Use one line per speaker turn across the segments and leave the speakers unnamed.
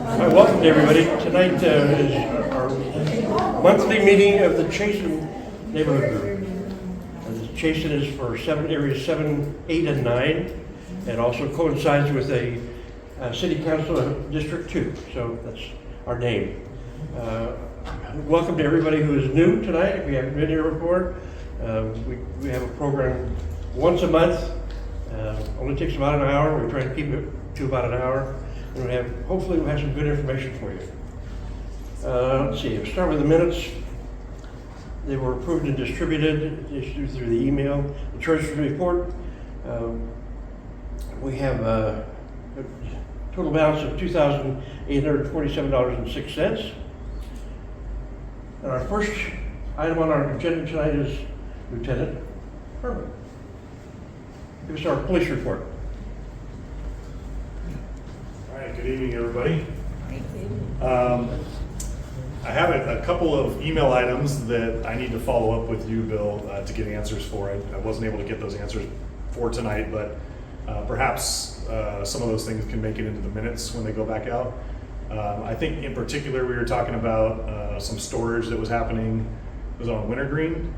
Hi, welcome to everybody. Tonight is our monthly meeting of the CHASEN neighborhood group. The CHASEN is for areas 7, 8, and 9, and also coincides with a city council of District 2, so that's our name. Welcome to everybody who is new tonight. If you haven't been here before, we have a program once a month. Only takes about an hour. We try to keep it to about an hour. And hopefully we'll have some good information for you. Let's see, we'll start with the minutes. They were approved and distributed issued through the email. The treasurer's report, we have a total balance of $2,847.06. And our first item on our agenda tonight is Lieutenant Herman. Give us our police report.
All right, good evening, everybody. I have a couple of email items that I need to follow up with you, Bill, to get answers for. I wasn't able to get those answers for tonight, but perhaps some of those things can make it into the minutes when they go back out. I think in particular we were talking about some storage that was happening. It was on Wintergreen.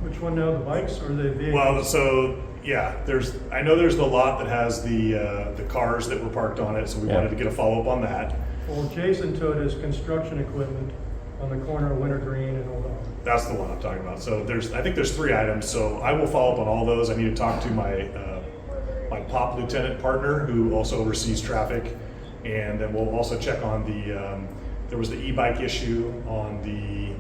Which one now, the bikes or the vehicles?
Well, so yeah, I know there's the lot that has the cars that were parked on it, so we wanted to get a follow-up on that.
Well, adjacent to it is construction equipment on the corner of Wintergreen and Old Albert.
That's the one I'm talking about. So I think there's 3 items, so I will follow up on all those. I need to talk to my POP lieutenant partner who also oversees traffic, and then we'll also check on there was the e-bike issue on the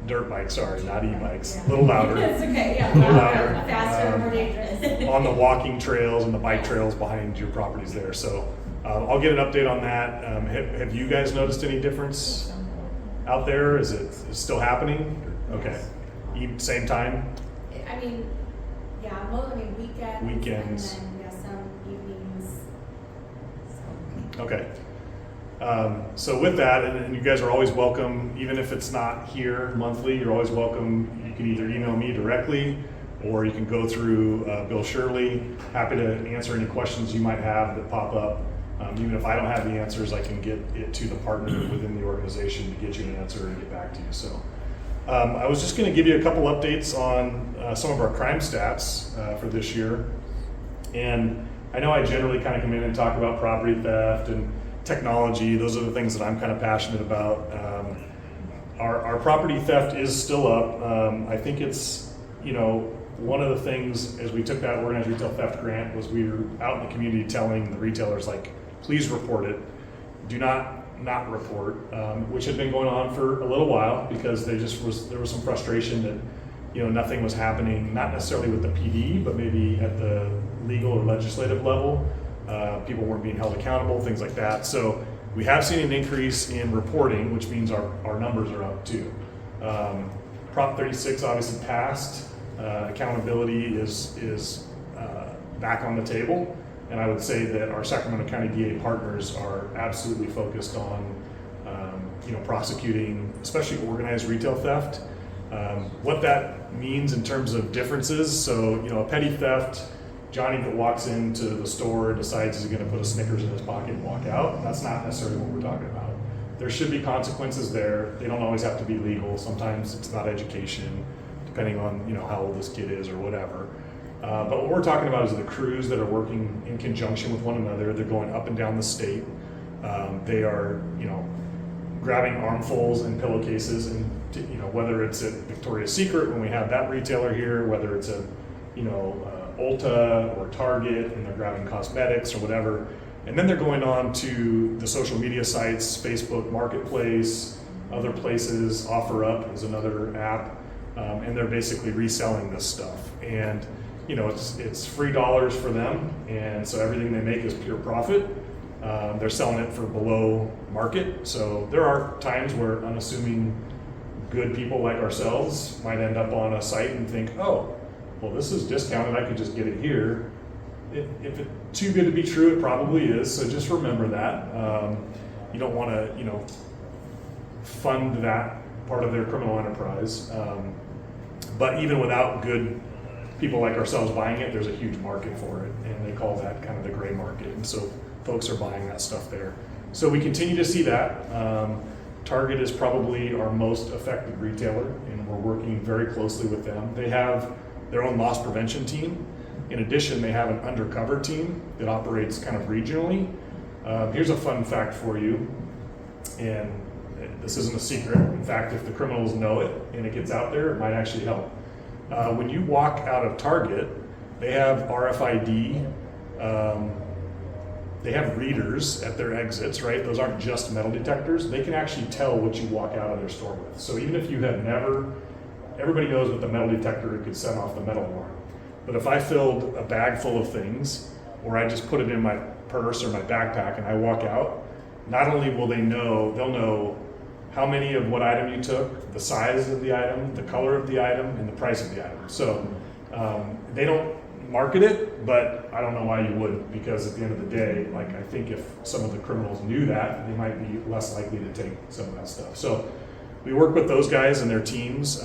dirt bike, sorry, not e-bikes.
Yeah.
A little louder.
It's okay, yeah.
A little
Louder,
louder.
faster, more dangerous.
On the walking trails and the bike trails behind your properties there. So I'll get an update on that. Have you guys noticed any difference out there? Is it still happening? Okay. Same time?
I mean, yeah, weekends.
Weekends.
And then, some evenings. So.
Okay. So with that, and you guys are always welcome, even if it's not here monthly, you're always welcome. You can either email me directly or you can go through Bill Shirley. Happy to answer any questions you might have that pop up. Even if I don't have the answers, I can get it to the partner within the organization to get you an answer and get back to you. So I was just going to give you a couple updates on some of our crime stats for this year. And I know I generally kind of come in and talk about property theft and technology. Those are the things that I'm kind of passionate about. Our property theft is still up. I think it's, one of the things as we took that organized retail theft grant was we were out in the community telling the retailers, like, please report it. Do not report, which had been going on for a little while because there was some frustration that, nothing was happening, not necessarily with the PD, but maybe at the legal or legislative level. People weren't being held accountable, things like that. So we have seen an increase in reporting, which means our numbers are up too. Prop 36 obviously passed. Accountability is back on the table. And I would say that our Sacramento County DA partners are absolutely focused on prosecuting, especially organized retail theft. What that means in terms of differences, so a petty theft, Johnny that walks into the store and decides he's going to put a Snickers in his pocket and walk out, that's not necessarily what we're talking about. There should be consequences there. They don't always have to be legal. Sometimes it's about education, depending on how old this kid is or whatever. But what we're talking about is the crews that are working in conjunction with one another. They're going up and down the state. They are grabbing armfuls and pillowcases, and whether it's at Victoria's Secret when we have that retailer here, whether it's a Ulta or Target, and they're grabbing cosmetics or whatever. And then they're going on to the social media sites, Facebook Marketplace, other places. OfferUp is another app, and they're basically reselling this stuff. And it's free dollars for them, and so everything they make is pure profit. They're selling it for below market. So there are times where unassuming good people like ourselves might end up on a site and think, oh, well, this is discounted, I could just get it here. If it's too good to be true, it probably is, so just remember that. You don't want to, fund that part of their criminal enterprise. But even without good people like ourselves buying it, there's a huge market for it, and they call that kind of the gray market. And so folks are buying that stuff there. So we continue to see that. Target is probably our most affected retailer, and we're working very closely with them. They have their own loss prevention team. In addition, they have an undercover team that operates kind of regionally. Here's a fun fact for you, and this isn't a secret. In fact, if the criminals know it and it gets out there, it might actually help. When you walk out of Target, they have RFID, they have readers at their exits, right? Those aren't just metal detectors. They can actually tell what you walk out of their store with. So even if you have never, everybody knows with the metal detector, it could set off the metal alarm. But if I filled a bag full of things, or I just put it in my purse or my backpack and I walk out, not only will they know, they'll know how many of what item you took, the size of the item, the color of the item, and the price of the item. So they don't market it, but I don't know why you would, because at the end of the day, like, I think if some of the criminals knew that, they might be less likely to take some of that stuff. So we work with those guys and their teams.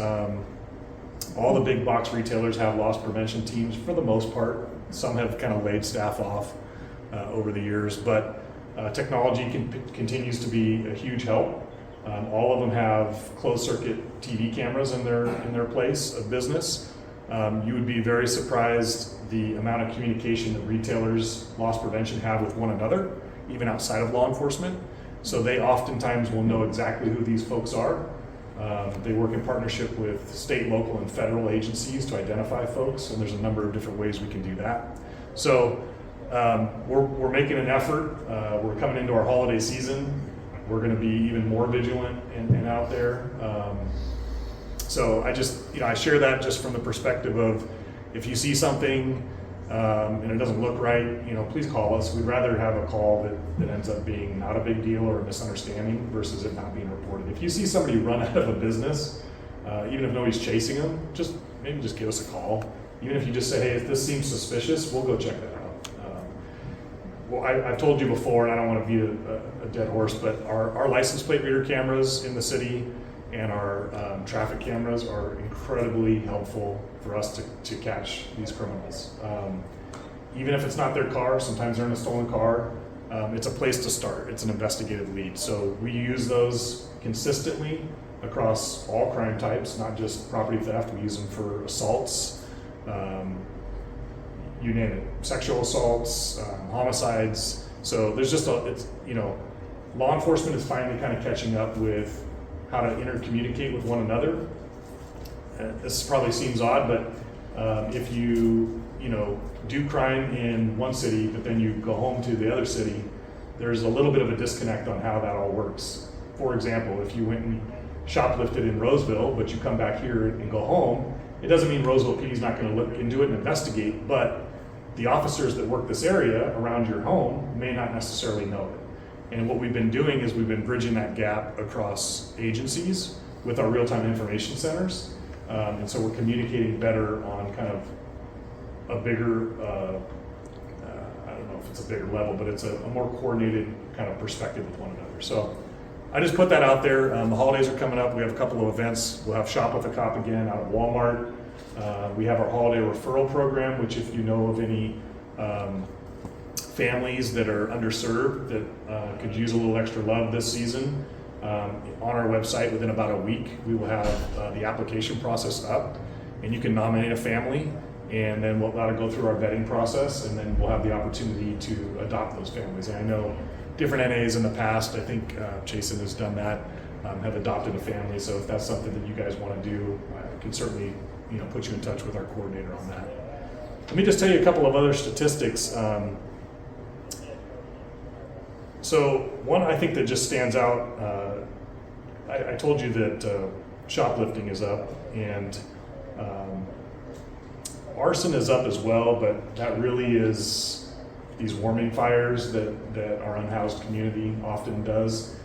All the big box retailers have loss prevention teams for the most part. Some have kind of laid staff off over the years, but technology continues to be a huge help. All of them have closed circuit TV cameras in their place of business. You would be very surprised the amount of communication that retailers, loss prevention, have with one another, even outside of law enforcement. So they oftentimes will know exactly who these folks are. They work in partnership with state, local, and federal agencies to identify folks, and there's a number of different ways we can do that. So we're making an effort. We're coming into our holiday season. We're going to be even more vigilant and out there. So I just, I share that just from the perspective of, if you see something and it doesn't look right, please call us. We'd rather have a call that ends up being not a big deal or a misunderstanding versus it not being reported. If you see somebody run out of a business, even if nobody's chasing them, maybe just give us a call. Even if you just say, hey, if this seems suspicious, we'll go check that out. Well, I've told you before, and I don't want to beat a dead horse, but our license plate reader cameras in the city and our traffic cameras are incredibly helpful for us to catch these criminals. Even if it's not their car, sometimes they're in a stolen car, it's a place to start. It's an investigative lead. So we use those consistently across all crime types, not just property theft. We use them for assaults, you name it, sexual assaults, homicides. So there's just law enforcement is finally kind of catching up with how to intercommunicate with one another. This probably seems odd, but if you do crime in one city, but then you go home to the other city, there's a little bit of a disconnect on how that all works. For example, if you went and shoplifted in Roseville, but you come back here and go home, it doesn't mean Roseville PD is not going to look into it and investigate, but the officers that work this area around your home may not necessarily know it. And what we've been doing is we've been bridging that gap across agencies with our real-time information centers. And so we're communicating better on kind of a bigger, I don't know if it's a bigger level, but it's a more coordinated kind of perspective with one another. So I just put that out there. The holidays are coming up. We have a couple of events. We'll have Shop with a Cop again out of Walmart. We have our holiday referral program, which if you know of any families that are underserved that could use a little extra love this season, on our website within about a week, we will have the application process up, and you can nominate a family, and then that'll go through our vetting process, and then we'll have the opportunity to adopt those families. And I know different NAs in the past, I think CHASEN has done that, have adopted a family. So if that's something that you guys want to do, I can certainly put you in touch with our coordinator on that. Let me just tell you a couple of other statistics. So one I think that just stands out, I told you that shoplifting is up, and arson is up as well, but that really is these warming fires that our unhoused community often does.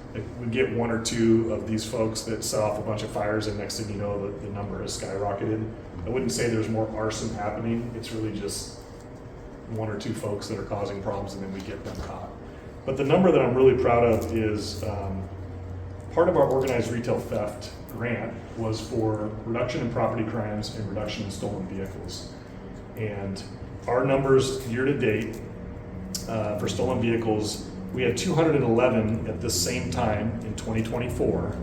We get one or two of these folks that set off a bunch of fires, and next thing you know, the number has skyrocketed. I wouldn't say there's more arson happening. It's really just one or two folks that are causing problems, and then we get them caught. But the number that I'm really proud of is part of our organized retail theft grant was for reduction in property crimes and reduction in stolen vehicles. And our numbers year to date for stolen vehicles. We had 211 at this same time in 2024.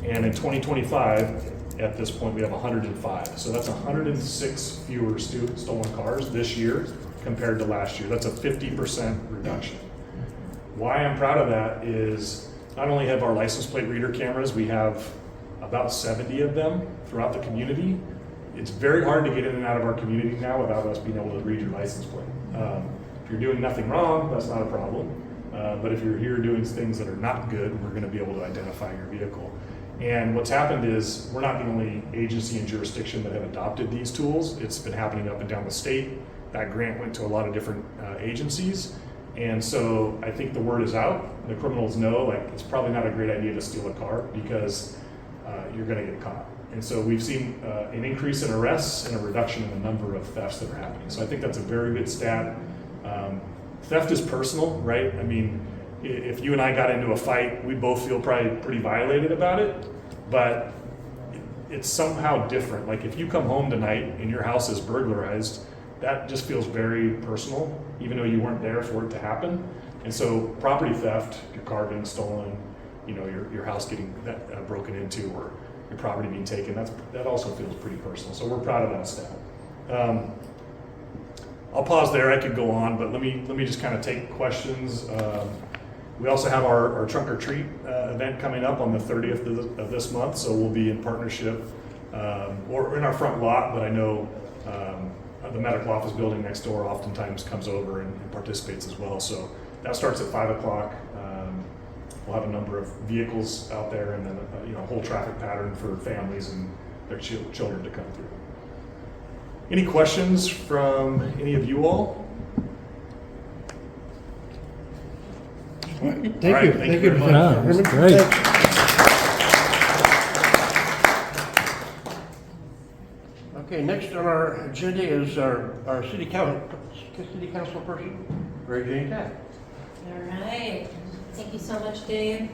And in 2025, at this point, we have 105. So that's 106 fewer stolen cars this year compared to last year. That's a 50% reduction. Why I'm proud of that is not only have our license plate reader cameras, we have about 70 of them throughout the community. It's very hard to get in and out of our community now without us being able to read your license plate. If you're doing nothing wrong, that's not a problem. But if you're here doing things that are not good, we're going to be able to identify your vehicle. And what's happened is we're not the only agency and jurisdiction that have adopted these tools. It's been happening up and down the state. That grant went to a lot of different agencies. And so I think the word is out. The criminals know, like, it's probably not a great idea to steal a car because you're going to get caught. And so we've seen an increase in arrests and a reduction in the number of thefts that are happening. So I think that's a very good stat. Theft is personal, right? I mean, if you and I got into a fight, we both feel probably pretty violated about it, but it's somehow different. Like if you come home tonight and your house is burglarized, that just feels very personal, even though you weren't there for it to happen. And so property theft, your car being stolen, you know, your house getting broken into, or your property being taken, that also feels pretty personal. So we're proud of that stat. I'll pause there. I could go on, but let me just kind of take questions. We also have our trunk or treat event coming up on the 30th of this month, so we'll be in partnership or in our front lot, but I know the medical office building next door oftentimes comes over and participates as well. So that starts at 5 o'clock. We'll have a number of vehicles out there, and then a whole traffic pattern for families and their children to come through. Any questions from any of you all?
Thank you.
Thank you very much.
Yeah, that's great.
Okay, next on our agenda is our city council person, MariJane.
All right. Thank you so much, Dave.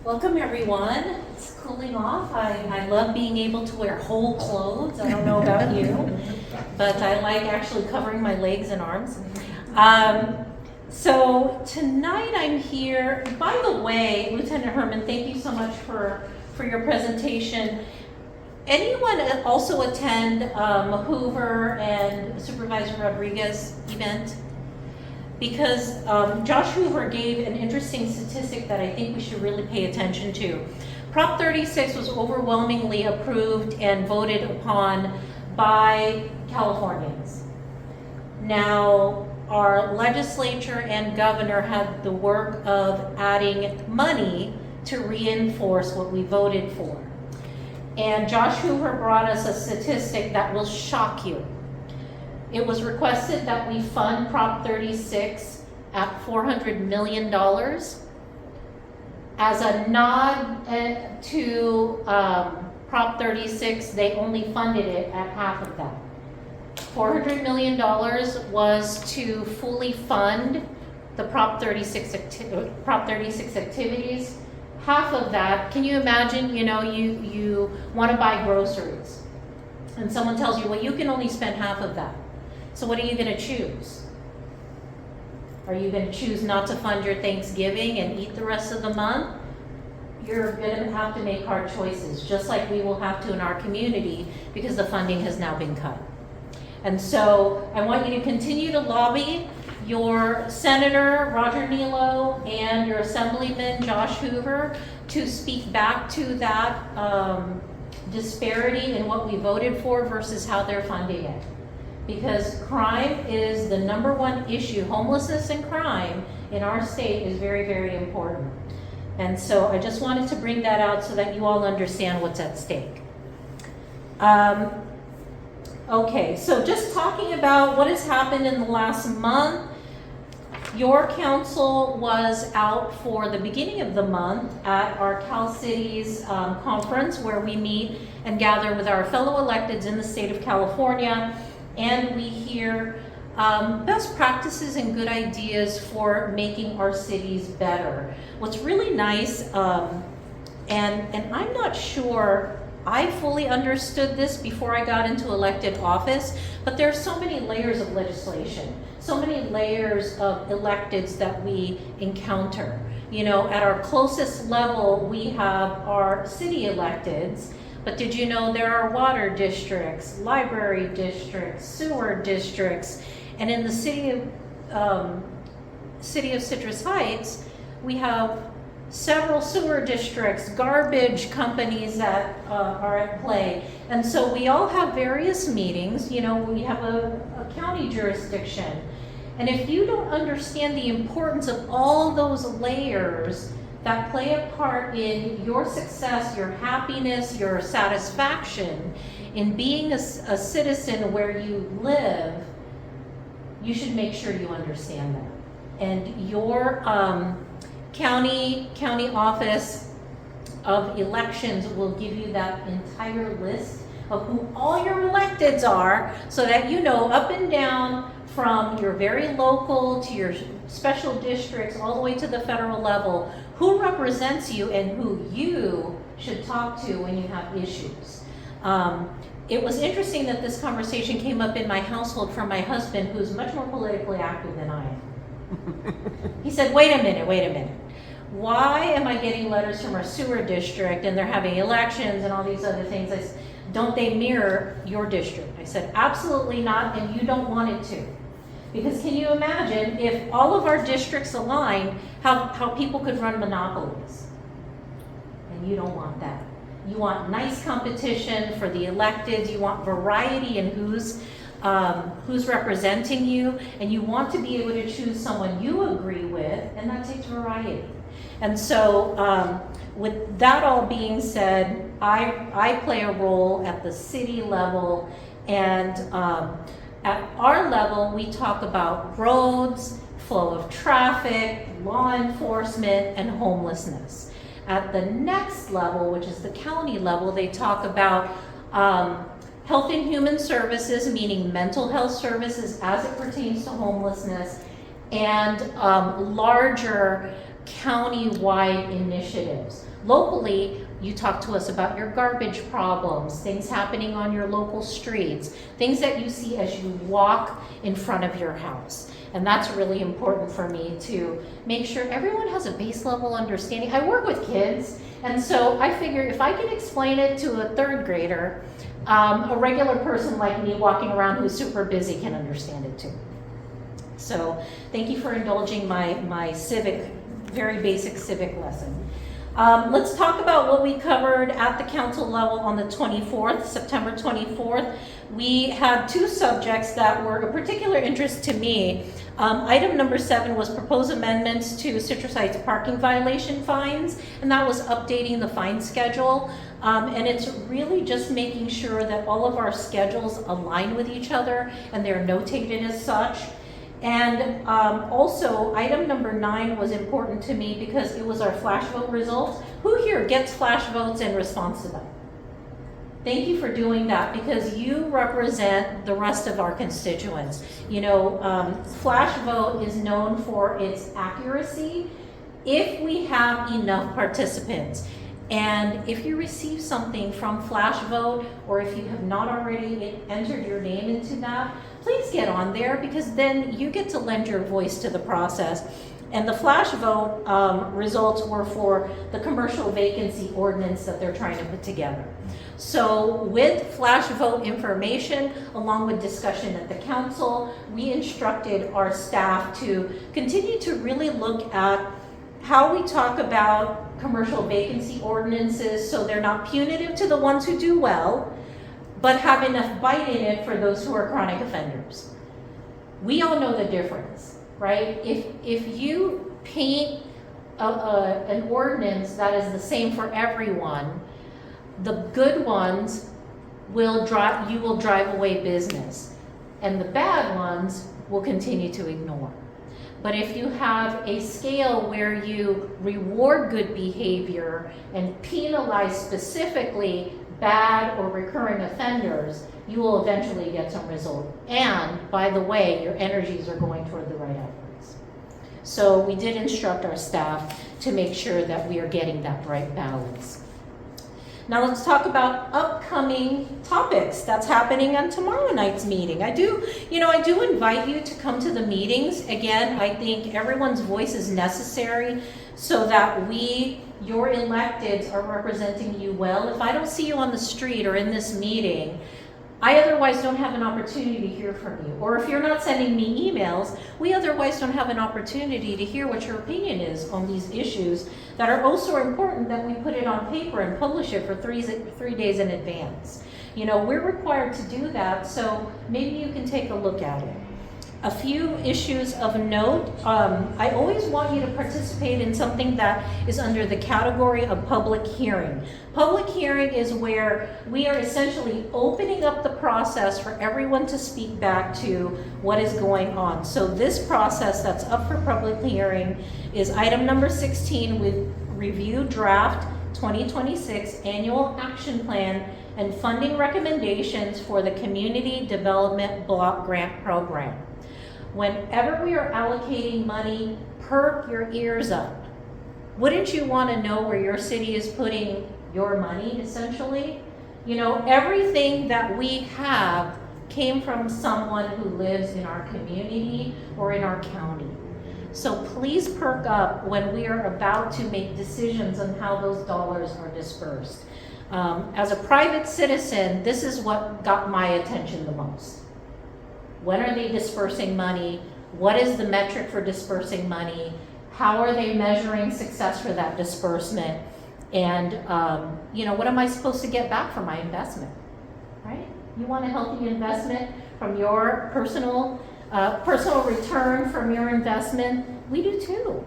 Welcome, everyone. It's cooling off. I love being able to wear whole clothes. I don't know about you, but I like actually covering my legs and arms. So tonight I'm here. By the way, Lieutenant Herman, thank you so much for your presentation. Anyone also attend Hoover and Supervisor Rodriguez event? Because Josh Hoover gave an interesting statistic that I think we should really pay attention to. Prop 36 was overwhelmingly approved and voted upon by Californians. Now, our legislature and governor had the work of adding money to reinforce what we voted for. And Josh Hoover brought us a statistic that will shock you. It was requested that we fund Prop 36 at $400 million. As a nod to Prop 36, they only funded it at half of that. $400 million was to fully fund the Prop 36 activities. Half of that, can you imagine, you want to buy groceries and someone tells you, well, you can only spend half of that. So what are you going to choose? Are you going to choose not to fund your Thanksgiving and eat the rest of the month? You're going to have to make hard choices, just like we will have to in our community because the funding has now been cut. And so I want you to continue to lobby your Senator Roger Nilo and your Assemblyman Josh Hoover to speak back to that disparity in what we voted for versus how they're funding it. Because crime is the #1 issue. Homelessness and crime in our state is very, very important. And so I just wanted to bring that out so that you all understand what's at stake. Okay, so just talking about what has happened in the last month. Your council was out for the beginning of the month at our Cal Cities conference, where we meet and gather with our fellow electeds in the state of California, and we hear best practices and good ideas for making our cities better. What's really nice, and I'm not sure I fully understood this before I got into elected office, but there are so many layers of legislation, so many layers of electeds that we encounter. You know, at our closest level, we have our city electeds, but did you know there are water districts, library districts, sewer districts, and in the city of Citrus Heights, we have several sewer districts, garbage companies that are at play. And so we all have various meetings. You know, we have a county jurisdiction. And if you don't understand the importance of all those layers that play a part in your success, your happiness, your satisfaction in being a citizen where you live, you should make sure you understand that. And your county office of elections will give you that entire list of who all your electeds are, so that you know up and down from your very local to your special districts all the way to the federal level, who represents you and who you should talk to when you have issues. It was interesting that this conversation came up in my household from my husband, who's much more politically active than I am. He said, wait a minute. Why am I getting letters from our sewer district and they're having elections and all these other things? I said, don't they mirror your district? I said, absolutely not, and you don't want it to. Because can you imagine if all of our districts aligned, how people could run monopolies? And you don't want that. You want nice competition for the electeds. You want variety in who's representing you, and you want to be able to choose someone you agree with, and that takes variety. And so with that all being said, I play a role at the city level, and at our level, we talk about roads, flow of traffic, law enforcement, and homelessness. At the next level, which is the county level, they talk about health and human services, meaning mental health services as it pertains to homelessness, and larger county-wide initiatives. Locally, you talk to us about your garbage problems, things happening on your local streets, things that you see as you walk in front of your house. And that's really important for me to make sure everyone has a base level understanding. I work with kids, and so I figure if I can explain it to a third grader, a regular person like me walking around who's super busy can understand it too. So thank you for indulging my very basic civic lesson. Let's talk about what we covered at the council level on the 24th, September 24th. We had two subjects that were of particular interest to me. Item number 7 was proposed amendments to Citrus Heights parking violation fines, and that was updating the fine schedule. And it's really just making sure that all of our schedules align with each other and they're notated as such. And also, item number 9 was important to me because it was our flash vote results. Who here gets flash votes in response to them? Thank you for doing that, because you represent the rest of our constituents. You know, flash vote is known for its accuracy if we have enough participants. And if you receive something from flash vote, or if you have not already entered your name into that, please get on there, because then you get to lend your voice to the process. And the flash vote results were for the commercial vacancy ordinance that they're trying to put together. So with flash vote information, along with discussion at the council, we instructed our staff to continue to really look at how we talk about commercial vacancy ordinances so they're not punitive to the ones who do well, but have enough bite in it for those who are chronic offenders. We all know the difference, right? If you paint an ordinance that is the same for everyone, the good ones will drive away business, and the bad ones will continue to ignore. But if you have a scale where you reward good behavior and penalize specifically bad or recurring offenders, you will eventually get some result. And by the way, your energies are going toward the right efforts. So we did instruct our staff to make sure that we are getting that right balance. Now let's talk about upcoming topics that's happening on tomorrow night's meeting. I do invite you to come to the meetings. Again, I think everyone's voice is necessary so that we, your electeds, are representing you well. If I don't see you on the street or in this meeting, I otherwise don't have an opportunity to hear from you. Or if you're not sending me emails, we otherwise don't have an opportunity to hear what your opinion is on these issues that are oh so important that we put it on paper and publish it for 3 days in advance. You know, we're required to do that, so maybe you can take a look at it. A few issues of note. I always want you to participate in something that is under the category of public hearing. Public hearing is where we are essentially opening up the process for everyone to speak back to what is going on. So this process that's up for public hearing is item number 16 with review draft 2026 annual action plan and funding recommendations for the Community Development Block Grant Program. Whenever we are allocating money, perk your ears up. Wouldn't you want to know where your city is putting your money, essentially? You know, everything that we have came from someone who lives in our community or in our county. So please perk up when we are about to make decisions on how those dollars are dispersed. As a private citizen, this is what got my attention the most. When are they dispersing money? What is the metric for dispersing money? How are they measuring success for that disbursement? And what am I supposed to get back from my investment, right? You want a healthy investment from your personal return from your investment? We do too.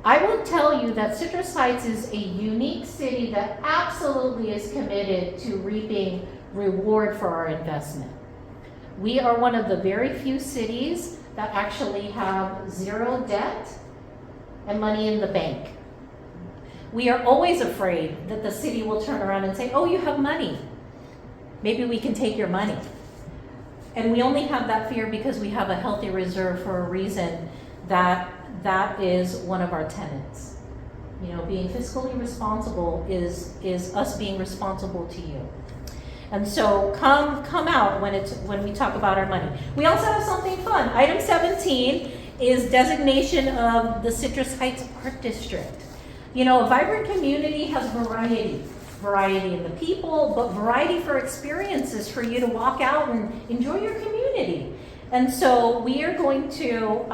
I will tell you that Citrus Heights is a unique city that absolutely is committed to reaping reward for our investment. We are one of the very few cities that actually have zero debt and money in the bank. We are always afraid that the city will turn around and say, oh, you have money. Maybe we can take your money. And we only have that fear because we have a healthy reserve for a reason that is one of our tenets. You know, being fiscally responsible is us being responsible to you. And so come out when we talk about our money. We also have something fun. Item 17 is designation of the Citrus Heights Art District. You know, a vibrant community has variety in the people, but variety for experiences for you to walk out and enjoy your community. And so we are going to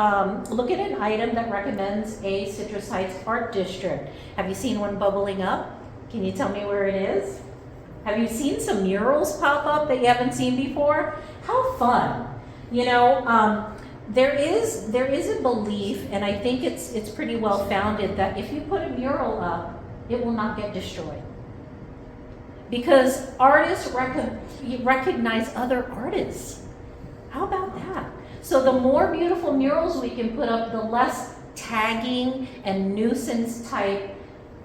look at an item that recommends a Citrus Heights Art District. Have you seen one bubbling up? Can you tell me where it is? Have you seen some murals pop up that you haven't seen before? How fun. You know, there is a belief, and I think it's pretty well founded, that if you put a mural up, it will not get destroyed. Because artists recognize other artists. How about that? So the more beautiful murals we can put up, the less tagging and nuisance type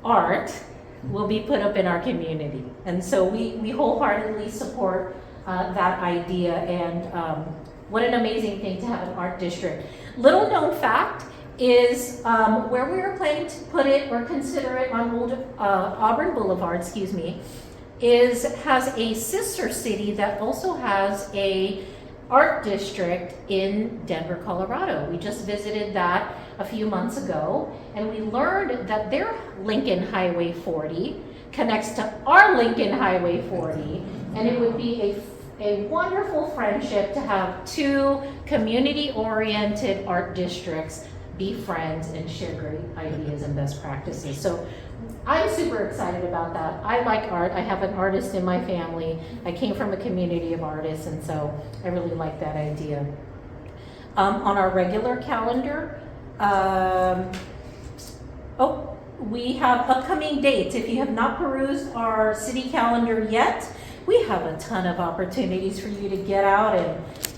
art will be put up in our community. And so we wholeheartedly support that idea, and what an amazing thing to have an art district. Little known fact is where we are planning to put it or consider it on Old Auburn Boulevard, has a sister city that also has a art district in Denver, Colorado. We just visited that a few months ago, and we learned that their Lincoln Highway 40 connects to our Lincoln Highway 40, and it would be a wonderful friendship to have two community-oriented art districts be friends and share great ideas and best practices. So I'm super excited about that. I like art. I have an artist in my family. I came from a community of artists, and so I really like that idea. On our regular calendar, we have upcoming dates. If you have not perused our city calendar yet, we have a ton of opportunities for you to get out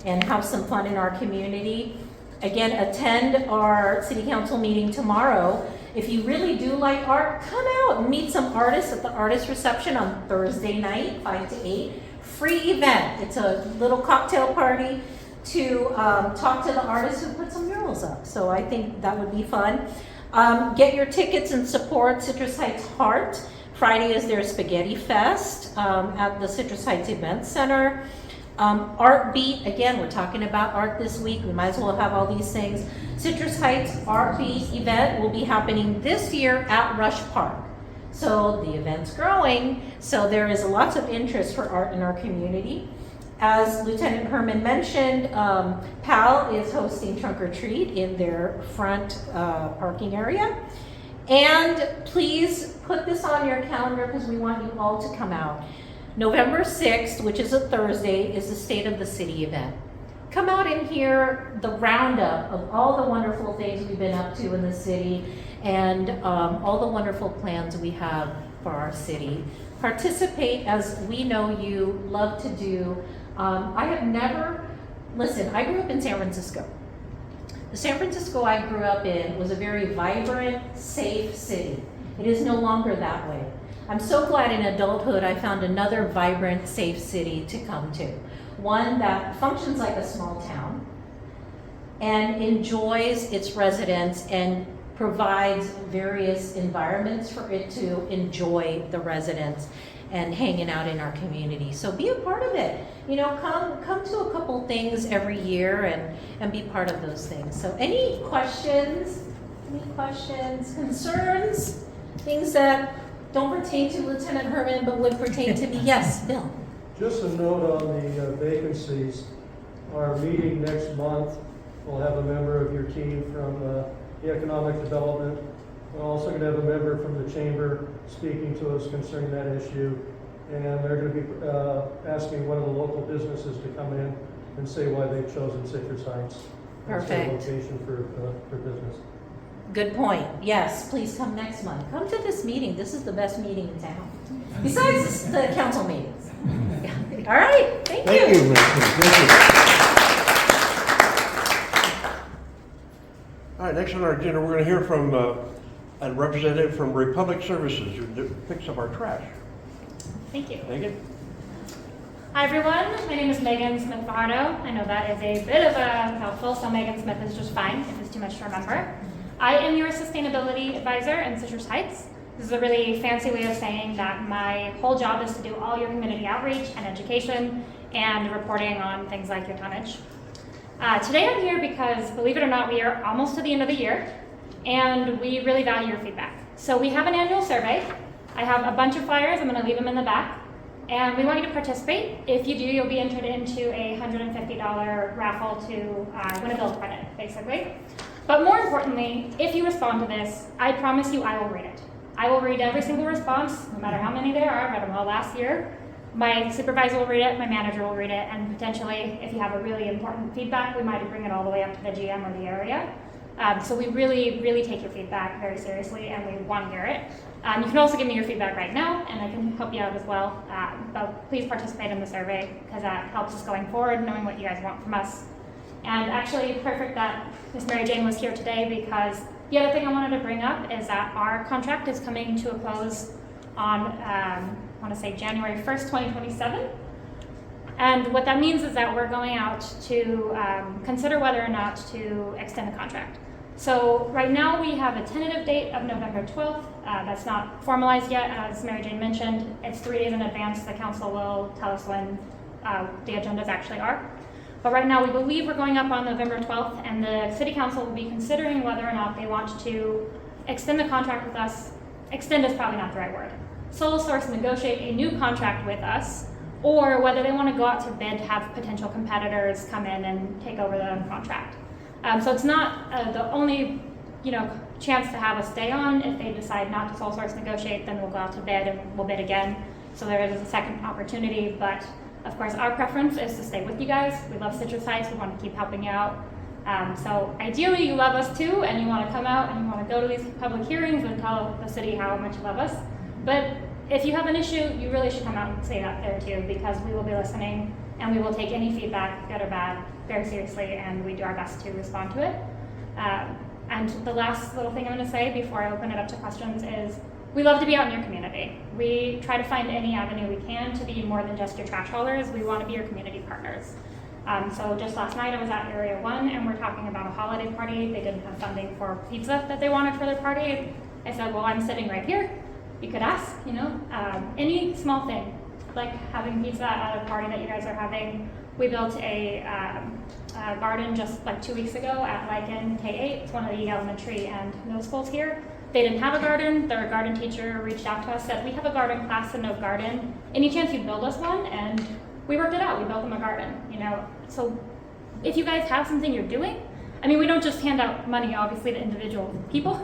and have some fun in our community. Again, attend our city council meeting tomorrow. If you really do like art, come out and meet some artists at the artist reception on Thursday night, 5 to 8. Free event. It's a little cocktail party to talk to the artists who put some murals up. So I think that would be fun. Get your tickets and support Citrus Heights Heart Friday is their Spaghetti Fest at the Citrus Heights Event Center. Art Beat, again, we're talking about art this week. We might as well have all these things. Citrus Heights Art Beat event will be happening this year at Rush Park. So the event's growing, so there is lots of interest for art in our community. As Lieutenant Herman mentioned, PAL is hosting Trunk or Treat in their front parking area. And please put this on your calendar because we want you all to come out. November 6th, which is a Thursday, is the State of the City event. Come out and hear the roundup of all the wonderful things we've been up to in the city and all the wonderful plans we have for our city. Participate, as we know you love to do. I have never, listen, I grew up in San Francisco. The San Francisco I grew up in was a very vibrant, safe city. It is no longer that way. I'm so glad in adulthood I found another vibrant, safe city to come to. One that functions like a small town and enjoys its residents and provides various environments for it to enjoy the residents and hanging out in our community. So be a part of it. You know, come to a couple things every year and be part of those things. So any questions, concerns, things that don't pertain to Lieutenant Herman but would pertain to me? Yes, Bill.
Just a note on the vacancies. Our meeting next month, we'll have a member of your team from the Economic Development. We're also going to have a member from the Chamber speaking to us concerning that issue. And they're going to be asking one of the local businesses to come in and say why they've chosen Citrus Heights as their
Perfect.
location for business.
Good point. Yes, please come next month. Come to this meeting. This is the best meeting in town. Besides the council meetings. Yeah. All right, thank you.
Thank you, Ms. Thank you. All right, next on our agenda, we're going to hear from a representative from Republic Services who picks up our trash.
Thank you.
Megan?
Hi everyone, my name is Megan Smith-Fajardo. I know that is a bit of a mouthful, so Megan Smith is just fine if it's too much to remember. I am your sustainability advisor in Citrus Heights. This is a really fancy way of saying that my whole job is to do all your community outreach and education and reporting on things like your tonnage. Today I'm here because, believe it or not, we are almost to the end of the year and we really value your feedback. So we have an annual survey. I have a bunch of flyers, I'm going to leave them in the back. And we want you to participate. If you do, you'll be entered into a $150 raffle to win a bill credit, basically. But more importantly, if you respond to this, I promise you I will read it. I will read every single response, no matter how many there are. I read them all last year. My supervisor will read it, my manager will read it, and potentially, if you have a really important feedback, we might bring it all the way up to the GM or the area. So we really, really take your feedback very seriously, and we want to hear it. You can also give me your feedback right now, and I can help you out as well. But please participate in the survey, because that helps us going forward, knowing what you guys want from us. And actually, perfect that Ms. MariJane was here today, because the other thing I wanted to bring up is that our contract is coming to a close on, I want to say January 1st, 2027. And what that means is that we're going out to consider whether or not to extend the contract. So right now we have a tentative date of November 12th. That's not formalized yet, as MariJane mentioned. It's 3 days in advance. The council will tell us when the agendas actually are. But right now we believe we're going up on November 12th, and the city council will be considering whether or not they want to extend the contract with us. Extend is probably not the right word. Sole source negotiate a new contract with us, or whether they want to go out to bid, have potential competitors come in and take over the contract. So it's not the only, chance to have us stay on. If they decide not to sole source negotiate, then we'll go out to bid and we'll bid again. So there is a second opportunity, but of course our preference is to stay with you guys. We love Citrus Heights, we want to keep helping you out. So ideally you love us too, and you want to come out and you want to go to these public hearings and tell the city how much you love us. But if you have an issue, you really should come out and say that there too, because we will be listening and we will take any feedback, good or bad, very seriously, and we do our best to respond to it. And the last little thing I'm going to say before I open it up to questions is we love to be out in your community. We try to find any avenue we can to be more than just your trash haulers. We want to be your community partners. So just last night I was at Area 1 and we're talking about a holiday party. They didn't have funding for pizza that they wanted for their party. I said, well, I'm sitting right here. you could ask, any small thing, like having pizza at a party that you guys are having. We built a garden just like 2 weeks ago at Lycan K8. It's one of the elementary and middle schools here. They didn't have a garden. Their garden teacher reached out to us, said, we have a garden class and no garden. Any chance you'd build us one? And we worked it out. We built them a garden, So if you guys have something you're doing, we don't just hand out money, obviously, to individual people.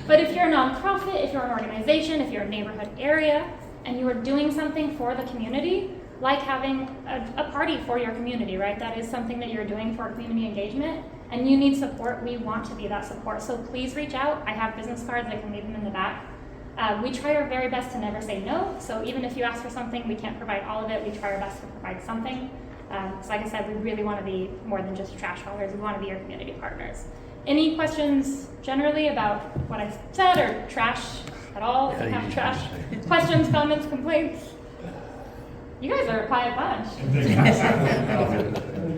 But if you're a nonprofit, if you're an organization, if you're a neighborhood area, and you are doing something for the community, like having a party for your community, right? That is something that you're doing for community engagement, and you need support. We want to be that support. So please reach out. I have business cards. I can leave them in the back. We try our very best to never say no. So even if you ask for something, we can't provide all of it. We try our best to provide something. So like I said, we really want to be more than just trash haulers. We want to be your community partners. Any questions generally about what I said or trash at all? If you have trash questions, comments, complaints? You guys are a quiet bunch.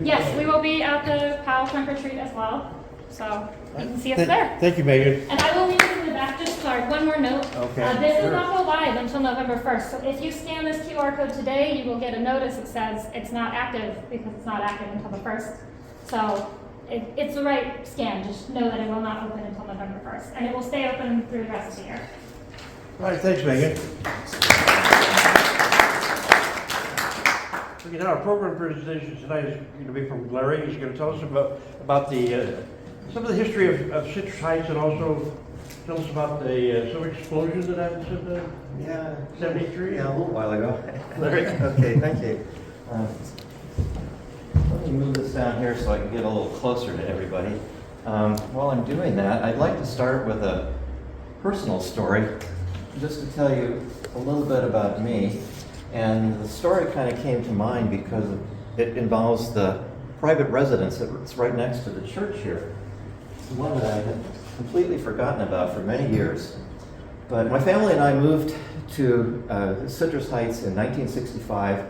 Yes, we will be at the Powell trunk or treat as well. So you can see us there.
Thank you, Megan.
And I will leave this in the back, just sorry, one more note.
Okay,
This
sure.
will not go live until November 1st. So if you scan this QR code today, you will get a notice that says it's not active because it's not active until the 1st. So it's the right scan. Just know that it will not open until November 1st. And it will stay open through the rest of the year.
All right, thanks, Megan. Okay, now our program presentation tonight is going to be from Larry. He's going to tell us about the some of the history of Citrus Heights, and also tell us about the some explosions that happened in the 73.
Yeah, a little while ago.
Larry.
Okay, thank you. Let me move this down here so I can get a little closer to everybody. While I'm doing that, I'd like to start with a personal story, just to tell you a little bit about me. And the story kind of came to mind because it involves the private residence that's right next to the church here. It's one that I had completely forgotten about for many years. But my family and I moved to Citrus Heights in 1965.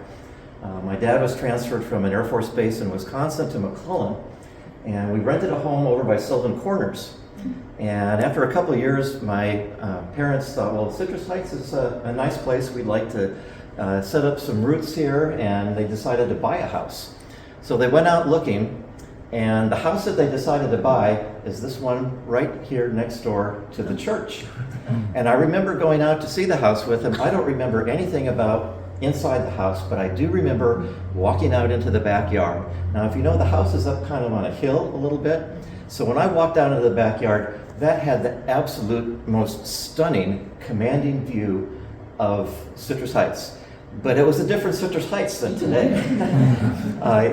My dad was transferred from an Air Force base in Wisconsin to McClellan, and we rented a home over by Sylvan Corners. And after a couple of years, my parents thought, well, Citrus Heights is a nice place. We'd like to set up some roots here, and they decided to buy a house. So they went out looking, and the house that they decided to buy is this one right here next door to the church. And I remember going out to see the house with them. I don't remember anything about inside the house, but I do remember walking out into the backyard. Now, if you know, the house is up kind of on a hill a little bit. So when I walked down into the backyard, that had the absolute most stunning, commanding view of Citrus Heights. But it was a different Citrus Heights than today.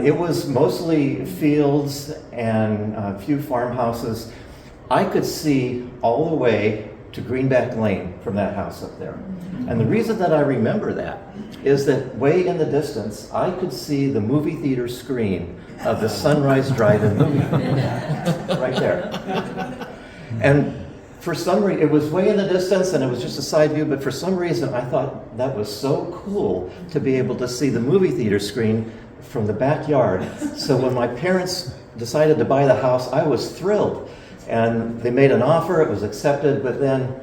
It was mostly fields and a few farmhouses. I could see all the way to Greenback Lane from that house up there. And the reason that I remember that is that way in the distance, I could see the movie theater screen of the Sunrise Drive-In movie theater right there. And for some reason, it was way in the distance and it was just a side view, but for some reason I thought that was so cool to be able to see the movie theater screen from the backyard. So when my parents decided to buy the house, I was thrilled. And they made an offer, it was accepted, but then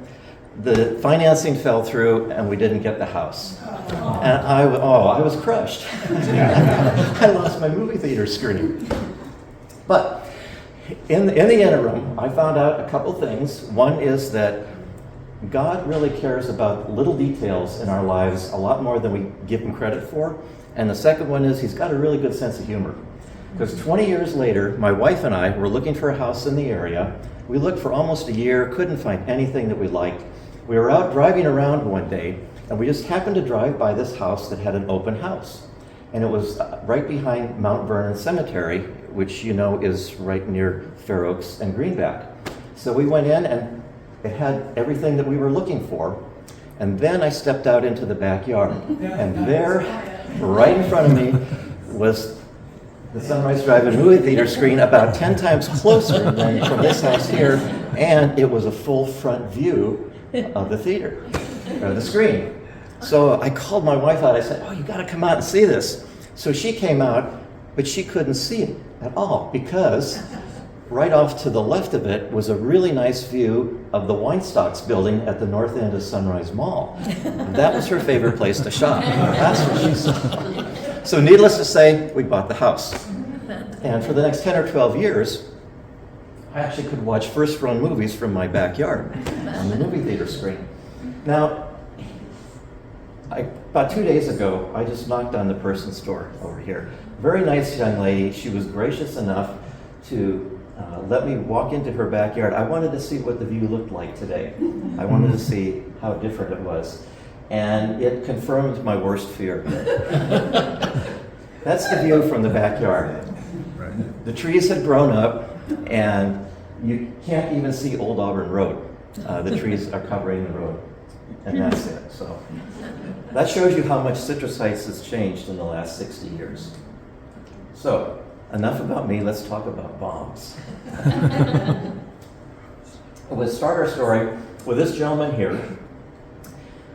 the financing fell through and we didn't get the house. And I was crushed. I lost my movie theater screen. But in the interim, I found out a couple things. One is that God really cares about little details in our lives a lot more than we give him credit for. And the second one is he's got a really good sense of humor. Because 20 years later, my wife and I were looking for a house in the area. We looked for almost a year, couldn't find anything that we liked. We were out driving around one day, and we just happened to drive by this house that had an open house. And it was right behind Mount Vernon Cemetery, which you know is right near Fair Oaks and Greenback. So we went in, and it had everything that we were looking for. And then I stepped out into the backyard, and there, right in front of me, was the Sunrise Drive-In movie theater screen about 10 times closer than from this house here, and it was a full front view of the theater, or the screen. So I called my wife out. I said, "Oh, you got to come out and see this." So she came out, but she couldn't see it at all because right off to the left of it was a really nice view of the Weinstocks building at the north end of Sunrise Mall. That was her favorite place to shop. That's what she saw. So needless to say, we bought the house. And for the next 10 or 12 years, I actually could watch first-run movies from my backyard on the movie theater screen. Now, about 2 days ago, I just knocked on the person's door over here. Very nice young lady. She was gracious enough to let me walk into her backyard. I wanted to see what the view looked like today. I wanted to see how different it was. And it confirmed my worst fear. That's the view from the backyard. The trees had grown up, and you can't even see Old Auburn Road. The trees are covering the road, and that's it. So that shows you how much Citrus Heights has changed in the last 60 years. So enough about me, let's talk about bombs. We'll start our story with this gentleman here.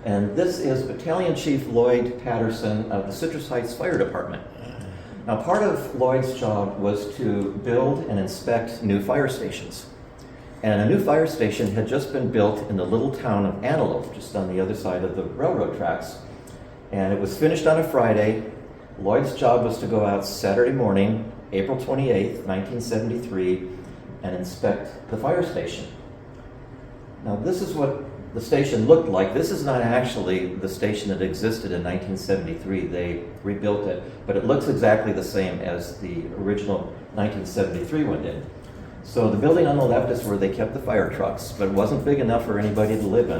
And this is Battalion Chief Lloyd Patterson of the Citrus Heights Fire Department. Now, part of Lloyd's job was to build and inspect new fire stations. And a new fire station had just been built in the little town of Antelope, just on the other side of the railroad tracks. And it was finished on a Friday. Lloyd's job was to go out Saturday morning, April 28th, 1973, and inspect the fire station. Now, this is what the station looked like. This is not actually the station that existed in 1973. They rebuilt it, but it looks exactly the same as the original 1973 one did. So the building on the left is where they kept the fire trucks, but it wasn't big enough for anybody to live in.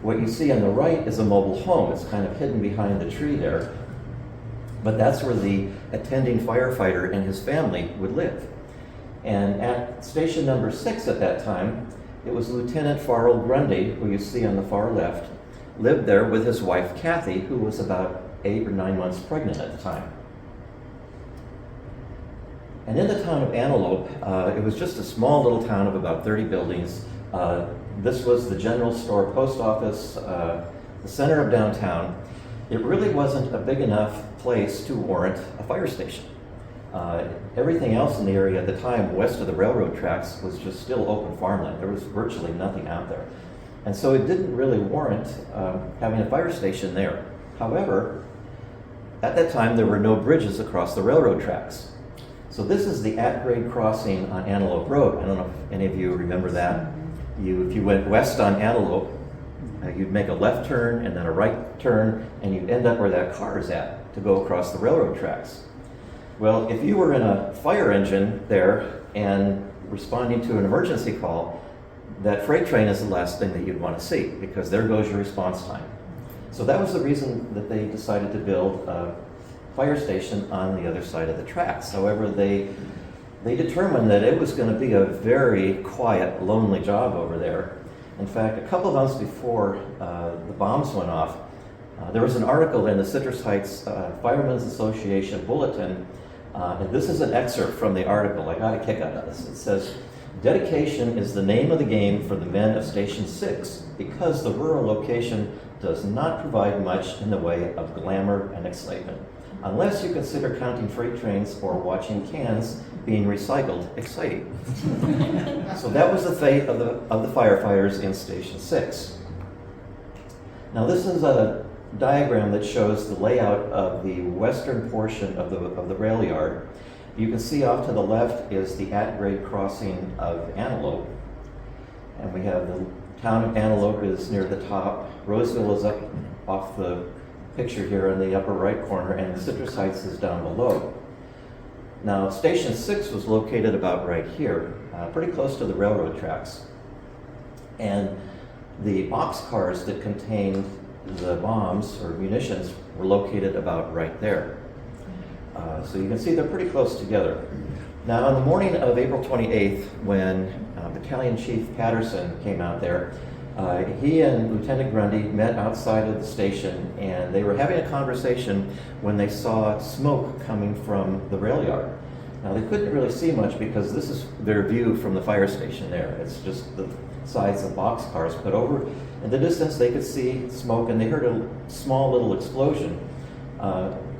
What you see on the right is a mobile home. It's kind of hidden behind the tree there, but that's where the attending firefighter and his family would live. And at station number 6 at that time, it was Lieutenant Farrell Grundy, who you see on the far left, lived there with his wife Kathy, who was about 8 or 9 months pregnant at the time. And in the town of Antelope, it was just a small little town of about 30 buildings. This was the general store, post office, the center of downtown. It really wasn't a big enough place to warrant a fire station. Everything else in the area at the time, west of the railroad tracks, was just still open farmland. There was virtually nothing out there. And so it didn't really warrant having a fire station there. However, at that time, there were no bridges across the railroad tracks. So this is the at-grade crossing on Antelope Road. I don't know if any of you remember that. If you went west on Antelope, you'd make a left turn and then a right turn, and you'd end up where that car is at to go across the railroad tracks. Well, if you were in a fire engine there and responding to an emergency call, that freight train is the last thing that you'd want to see, because there goes your response time. So that was the reason that they decided to build a fire station on the other side of the tracks. However, they determined that it was going to be a very quiet, lonely job over there. In fact, a couple of months before the bombs went off, there was an article in the Citrus Heights Firemen's Association Bulletin, and this is an excerpt from the article. I got a kick out of this. It says, "Dedication is the name of the game for the men of Station 6 because the rural location does not provide much in the way of glamour and excitement, unless you consider counting freight trains or watching cans being recycled exciting." So that was the fate of the firefighters in Station 6. Now this is a diagram that shows the layout of the western portion of the rail yard. You can see off to the left is the at-grade crossing of Antelope. And we have the town of Antelope is near the top. Roseville is up off the picture here in the upper right corner, and Citrus Heights is down below. Now, Station 6 was located about right here, pretty close to the railroad tracks. And the boxcars that contained the bombs or munitions were located about right there. So you can see they're pretty close together. Now, on the morning of April 28th, when Battalion Chief Patterson came out there, he and Lieutenant Grundy met outside of the station, and they were having a conversation when they saw smoke coming from the rail yard. Now, they couldn't really see much because this is their view from the fire station there. It's just the sides of boxcars, but over in the distance they could see smoke, and they heard a small little explosion.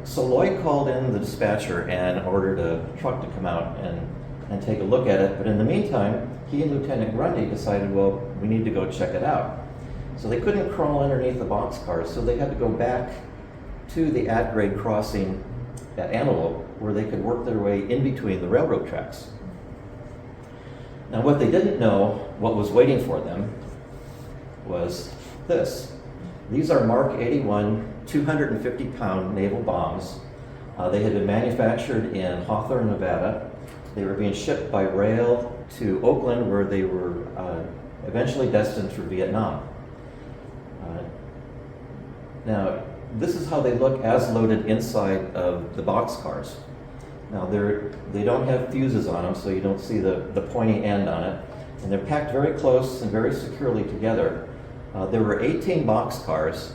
So Lloyd called in the dispatcher and ordered a truck to come out and and take a look at it. But in the meantime, he and Lieutenant Grundy decided, well, we need to go check it out. So they couldn't crawl underneath the boxcars, so they had to go back to the at-grade crossing at Antelope, where they could work their way in between the railroad tracks. Now, what they didn't know, what was waiting for them, was this. These are Mark 81 250-pound naval bombs. They had been manufactured in Hawthorne, Nevada. They were being shipped by rail to Oakland, where they were eventually destined for Vietnam. Now, this is how they look as loaded inside of the boxcars. Now, they don't have fuses on them, so you don't see the pointy end on it. And they're packed very close and very securely together. There were 18 boxcars.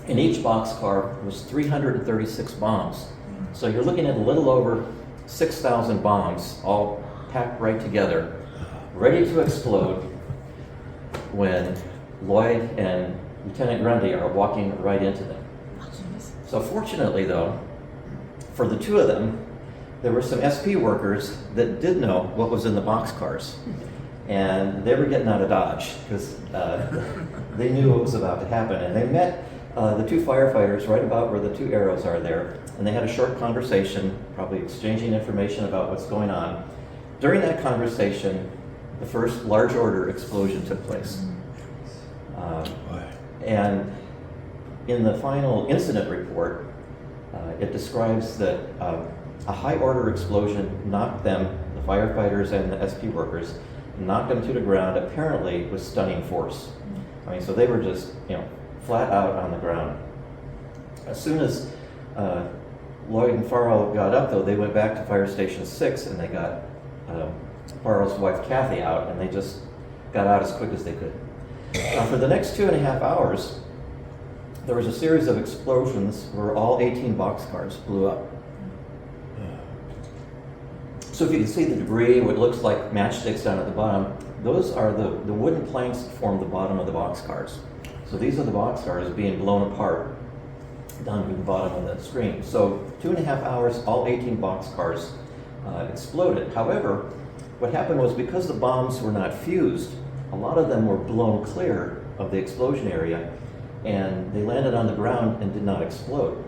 In each boxcar was 336 bombs. So you're looking at a little over 6,000 bombs, all packed right together, ready to explode when Lloyd and Lieutenant Grundy are walking right into them. So fortunately, though, for the two of them, there were some SP workers that did know what was in the boxcars. And they were getting out of Dodge because they knew what was about to happen. And they met the two firefighters right about where the two arrows are there. And they had a short conversation, probably exchanging information about what's going on. During that conversation, the first large order explosion took place. And in the final incident report, it describes that a high order explosion knocked them, the firefighters and the SP workers, knocked them to the ground, apparently with stunning force. I mean, so they were just, flat out on the ground. As soon as Lloyd and Farrell got up, though, they went back to Fire Station 6 and they got Farrell's wife Kathy out, and they just got out as quick as they could. Now, for the next 2.5 hours, there was a series of explosions where all 18 boxcars blew up. So if you can see the debris, what looks like matchsticks down at the bottom, those are the wooden planks that form the bottom of the boxcars. So these are the boxcars being blown apart down to the bottom of the screen. So 2.5 hours, all 18 boxcars exploded. However, what happened was, because the bombs were not fused, a lot of them were blown clear of the explosion area, and they landed on the ground and did not explode.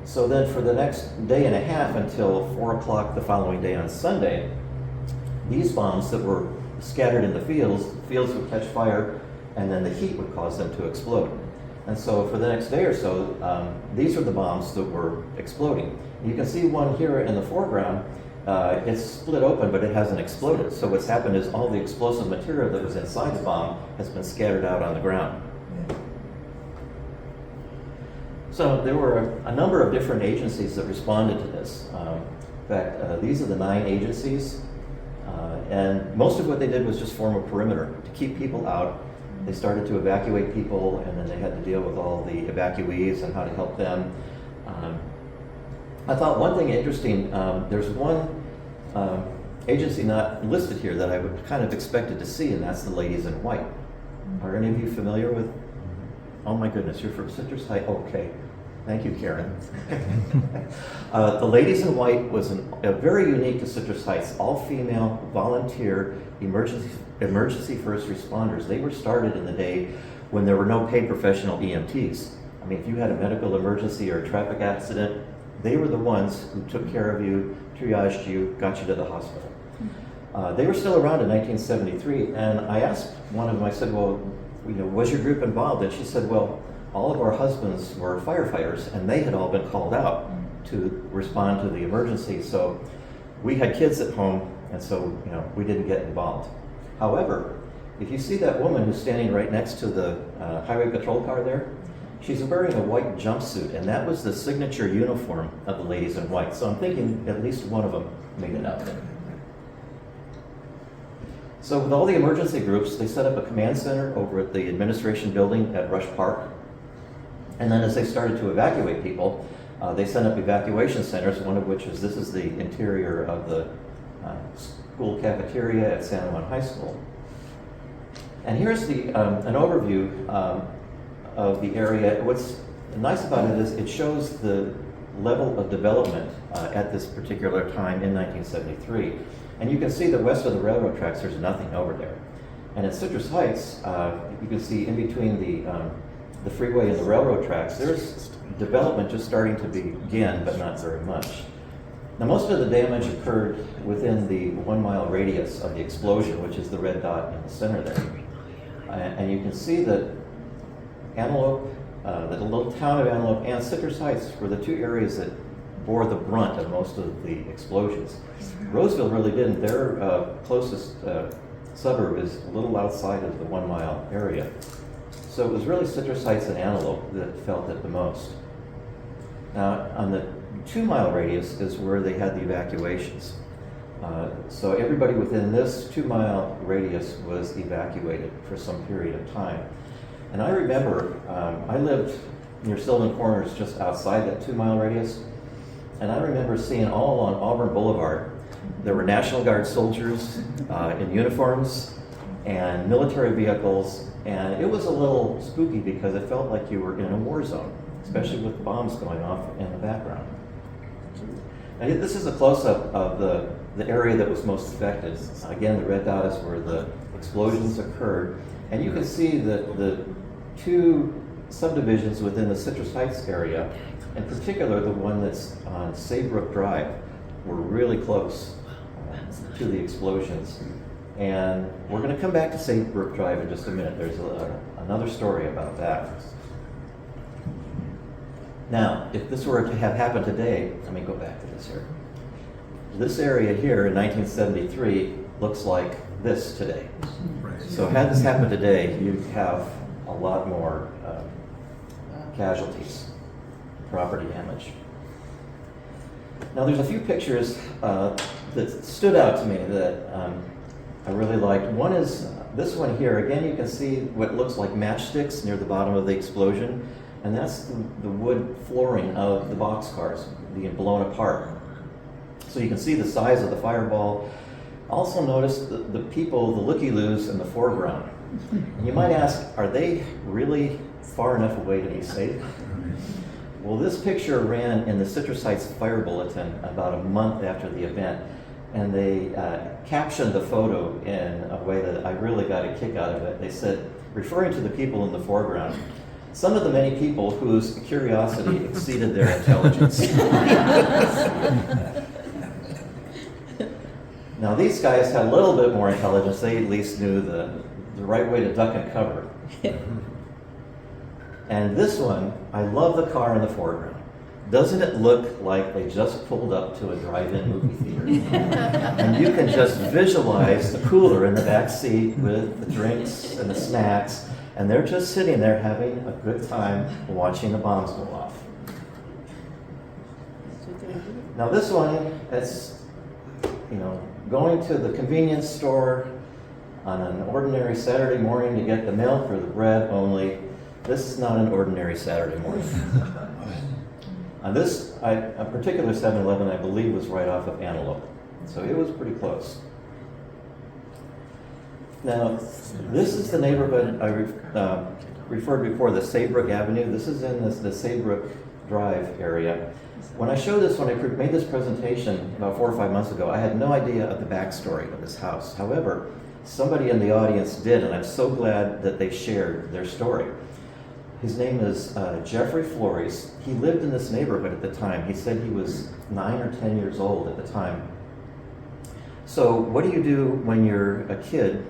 So then for the next day and a half, until 4 o'clock the following day on Sunday, these bombs that were scattered in the fields would catch fire, and then the heat would cause them to explode. And so for the next day or so, these are the bombs that were exploding. You can see one here in the foreground. It's split open, but it hasn't exploded. So what's happened is all the explosive material that was inside the bomb has been scattered out on the ground. So there were a number of different agencies that responded to this. In fact, these are the 9 agencies. And most of what they did was just form a perimeter to keep people out. They started to evacuate people, and then they had to deal with all the evacuees and how to help them. I thought one thing interesting, there's one agency not listed here that I would kind of expected to see, and that's the Ladies in White. Are any of you familiar with? Oh my goodness, you're from Citrus Heights? Okay, thank you, Karen. The Ladies in White was a very unique to Citrus Heights, all-female, volunteer, emergency first responders. They were started in the day when there were no paid professional EMTs. I mean, if you had a medical emergency or a traffic accident, they were the ones who took care of you, triaged you, got you to the hospital. They were still around in 1973, and I asked one of them, I said, well, was your group involved? And she said, well, all of our husbands were firefighters, and they had all been called out to respond to the emergency. So we had kids at home, and so we didn't get involved. However, if you see that woman who's standing right next to the highway patrol car there, she's wearing a white jumpsuit, and that was the signature uniform of the Ladies in White. So I'm thinking at least one of them made it out there. So with all the emergency groups, they set up a command center over at the administration building at Rush Park. And then as they started to evacuate people, they set up evacuation centers, one of which is, this is the interior of the school cafeteria at San Juan High School. And here's an overview of the area. What's nice about it is it shows the level of development at this particular time in 1973. And you can see that west of the railroad tracks, there's nothing over there. And at Citrus Heights, you can see in between the freeway and the railroad tracks, there's development just starting to begin, but not very much. Now, most of the damage occurred within the 1 mile radius of the explosion, which is the red dot in the center there. And you can see that Antelope, the little town of Antelope and Citrus Heights were the two areas that bore the brunt of most of the explosions. Roseville really didn't. Their closest suburb is a little outside of the 1 mile area. So it was really Citrus Heights and Antelope that felt it the most. Now, on the 2 mile radius is where they had the evacuations. So everybody within this 2 mile radius was evacuated for some period of time. And I remember, I lived near Sylvan Corners just outside that 2 mile radius. And I remember seeing all along Auburn Boulevard, there were National Guard soldiers in uniforms and military vehicles. And it was a little spooky because it felt like you were in a war zone, especially with bombs going off in the background. And this is a close-up of the area that was most affected. Again, the red dot is where the explosions occurred. And you can see that the two subdivisions within the Citrus Heights area, in particular the one that's on Saybrook Drive, were really close to the explosions. And we're going to come back to Saybrook Drive in just a minute. There's another story about that. Now, if this were to have happened today, let me go back to this here. This area here in 1973 looks like this today. So had this happened today, you'd have a lot more casualties, property damage. Now there's a few pictures that stood out to me that I really liked. One is this one here. Again, you can see what looks like matchsticks near the bottom of the explosion. And that's the wood flooring of the boxcars being blown apart. So you can see the size of the fireball. Also notice the people, the looky-loos in the foreground. And you might ask, are they really far enough away to be safe? Well, this picture ran in the Citrus Heights Fire Bulletin about a month after the event. And they captioned the photo in a way that I really got a kick out of it. They said, referring to the people in the foreground, some of the many people whose curiosity exceeded their intelligence. Now these guys had a little bit more intelligence. They at least knew the right way to duck and cover. And this one, I love the car in the foreground. Doesn't it look like they just pulled up to a drive-in movie theater? And you can just visualize the cooler in the back seat with the drinks and the snacks. And they're just sitting there having a good time watching the bombs go off. Now this one, it's, going to the convenience store on an ordinary Saturday morning to get the milk or the bread only. This is not an ordinary Saturday morning. This, a particular 7-Eleven, I believe, was right off of Antelope. So it was pretty close. Now, this is the neighborhood I referred before, the Saybrook Avenue. This is in the Saybrook Drive area. When I showed this, when I made this presentation about 4 or 5 months ago, I had no idea of the backstory of this house. However, somebody in the audience did, and I'm so glad that they shared their story. His name is Jeffrey Flores. He lived in this neighborhood at the time. He said he was 9 or 10 years old at the time. So what do you do when you're a kid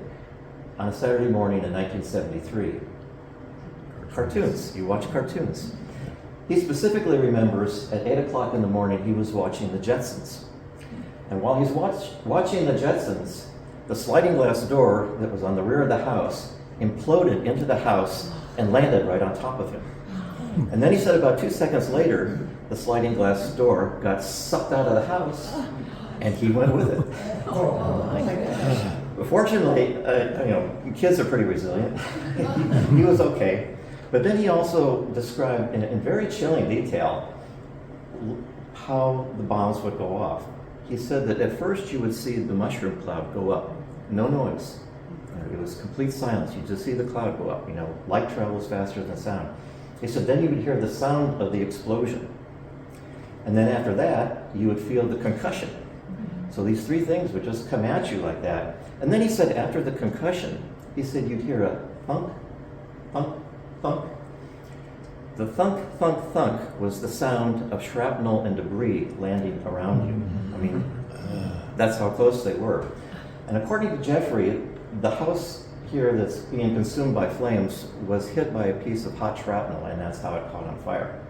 on a Saturday morning in 1973? Cartoons. You watch cartoons. He specifically remembers at 8 o'clock in the morning he was watching the Jetsons. And while he's watching the Jetsons, the sliding glass door that was on the rear of the house imploded into the house and landed right on top of him. And then he said about 2 seconds later, the sliding glass door got sucked out of the house and he went with it. Fortunately, kids are pretty resilient. He was okay. But then he also described in very chilling detail how the bombs would go off. He said that at first you would see the mushroom cloud go up, no noise. It was complete silence. You just see the cloud go up. Light travels faster than sound. He said then you would hear the sound of the explosion. And then after that, you would feel the concussion. So these three things would just come at you like that. And then he said after the concussion, he said you'd hear a thunk, thunk, thunk. The thunk, thunk, thunk was the sound of shrapnel and debris landing around you. I mean, that's how close they were. And according to Jeffrey, the house here that's being consumed by flames was hit by a piece of hot shrapnel, and that's how it caught on fire.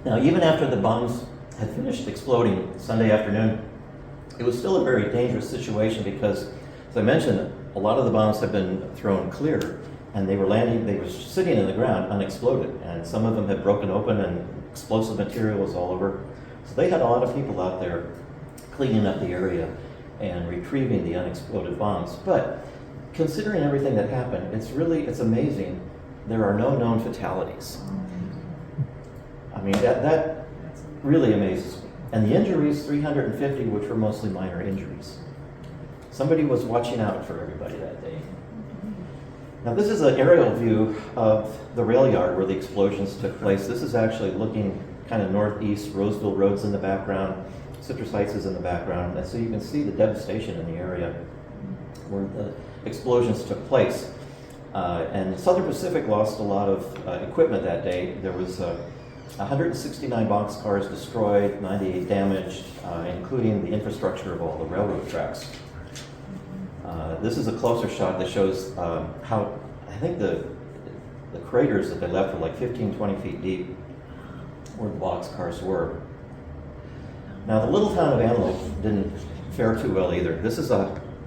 Now, even after the bombs had finished exploding Sunday afternoon, it was still a very dangerous situation because, as I mentioned, a lot of the bombs had been thrown clear, and they were sitting in the ground unexploded, and some of them had broken open and explosive material was all over. So they had a lot of people out there cleaning up the area and retrieving the unexploded bombs. But considering everything that happened, it's amazing there are no known fatalities. I mean, that really amazes me. And the injuries, 350, which were mostly minor injuries. Somebody was watching out for everybody that day. Now this is an aerial view of the rail yard where the explosions took place. This is actually looking kind of northeast. Roseville Road's in the background. Citrus Heights is in the background. And so you can see the devastation in the area where the explosions took place. And Southern Pacific lost a lot of equipment that day. There was 169 boxcars destroyed, 98 damaged, including the infrastructure of all the railroad tracks. This is a closer shot that shows how, I think the craters that they left were like 15, 20 feet deep where the boxcars were. Now the little town of Antelope didn't fare too well either. This is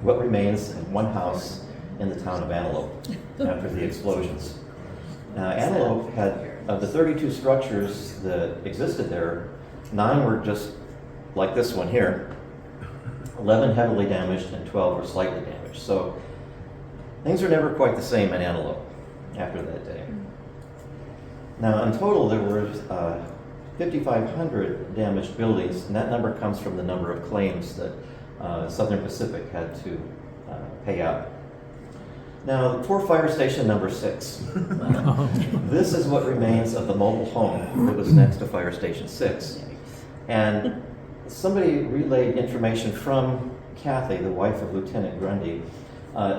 what remains in one house in the town of Antelope after the explosions. Now Antelope had, of the 32 structures that existed there, 9 were just like this one here, 11 heavily damaged, and 12 were slightly damaged. So things are never quite the same in Antelope after that day. Now in total there were 5,500 damaged buildings, and that number comes from the number of claims that Southern Pacific had to pay out. Now, for fire station number 6, this is what remains of the mobile home that was next to fire station 6. And somebody relayed information from Kathy, the wife of Lieutenant Grundy,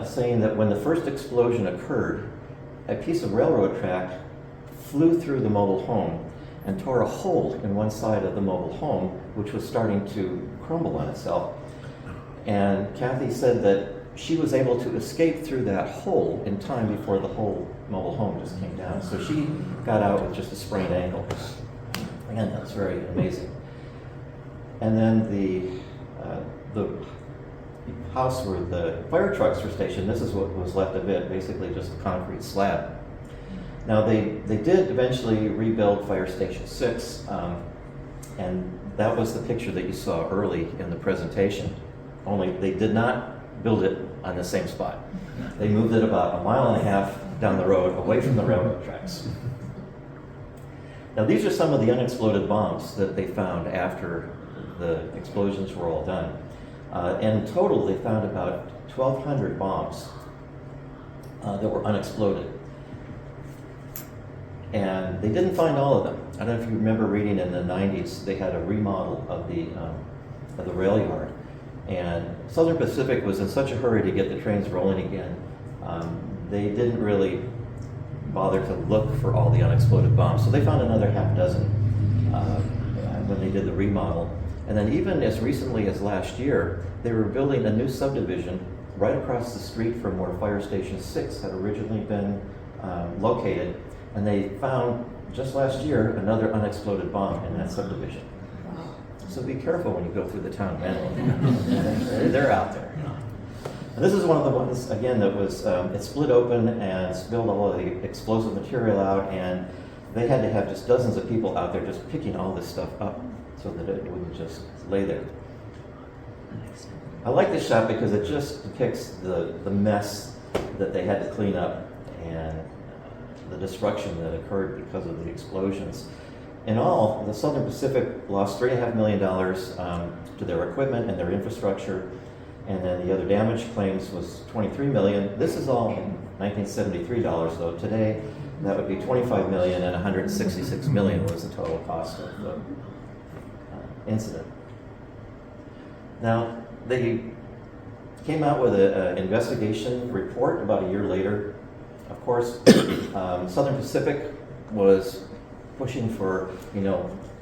saying that when the first explosion occurred, a piece of railroad track flew through the mobile home and tore a hole in one side of the mobile home, which was starting to crumble on itself. And Kathy said that she was able to escape through that hole in time before the whole mobile home just came down. So she got out with just a sprained ankle. Again, that's very amazing. And then the house where the fire trucks were stationed, this is what was left of it, basically just a concrete slab. Now they did eventually rebuild fire station 6, and that was the picture that you saw early in the presentation, only they did not build it on the same spot. They moved it about 1.5 miles down the road, away from the railroad tracks. Now these are some of the unexploded bombs that they found after the explosions were all done. In total, they found about 1,200 bombs that were unexploded. And they didn't find all of them. I don't know if you remember reading in the 90s, they had a remodel of the rail yard. And Southern Pacific was in such a hurry to get the trains rolling again, they didn't really bother to look for all the unexploded bombs. So they found another half dozen when they did the remodel. And then even as recently as last year, they were building a new subdivision right across the street from where Fire Station 6 had originally been located. And they found, just last year, another unexploded bomb in that subdivision. So be careful when you go through the town of Antelope. They're out there. And this is one of the ones, again, that was, it split open and spilled all of the explosive material out, and they had to have just dozens of people out there just picking all this stuff up so that it wouldn't just lay there. I like this shot because it just depicts the mess that they had to clean up and the destruction that occurred because of the explosions. In all, the Southern Pacific lost $3.5 million to their equipment and their infrastructure, and then the other damage claims was $23 million. This is all in 1973 dollars, though. Today, that would be 25 million, and 166 million was the total cost of the incident. Now, they came out with an investigation report about a year later. Of course, Southern Pacific was pushing for,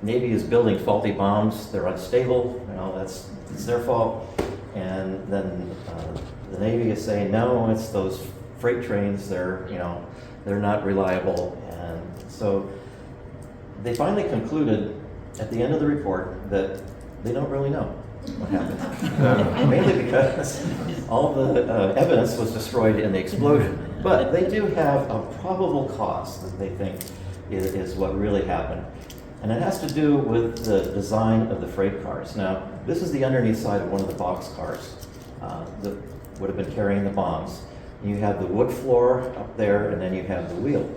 Navy is building faulty bombs, they're unstable, it's their fault. And then the Navy is saying, no, it's those freight trains, they're not reliable. And so they finally concluded at the end of the report that they don't really know what happened. Mainly because all the evidence was destroyed in the explosion. But they do have a probable cause that they think is what really happened. And it has to do with the design of the freight cars. Now, this is the underneath side of one of the box cars that would have been carrying the bombs. You have the wood floor up there, and then you have the wheel.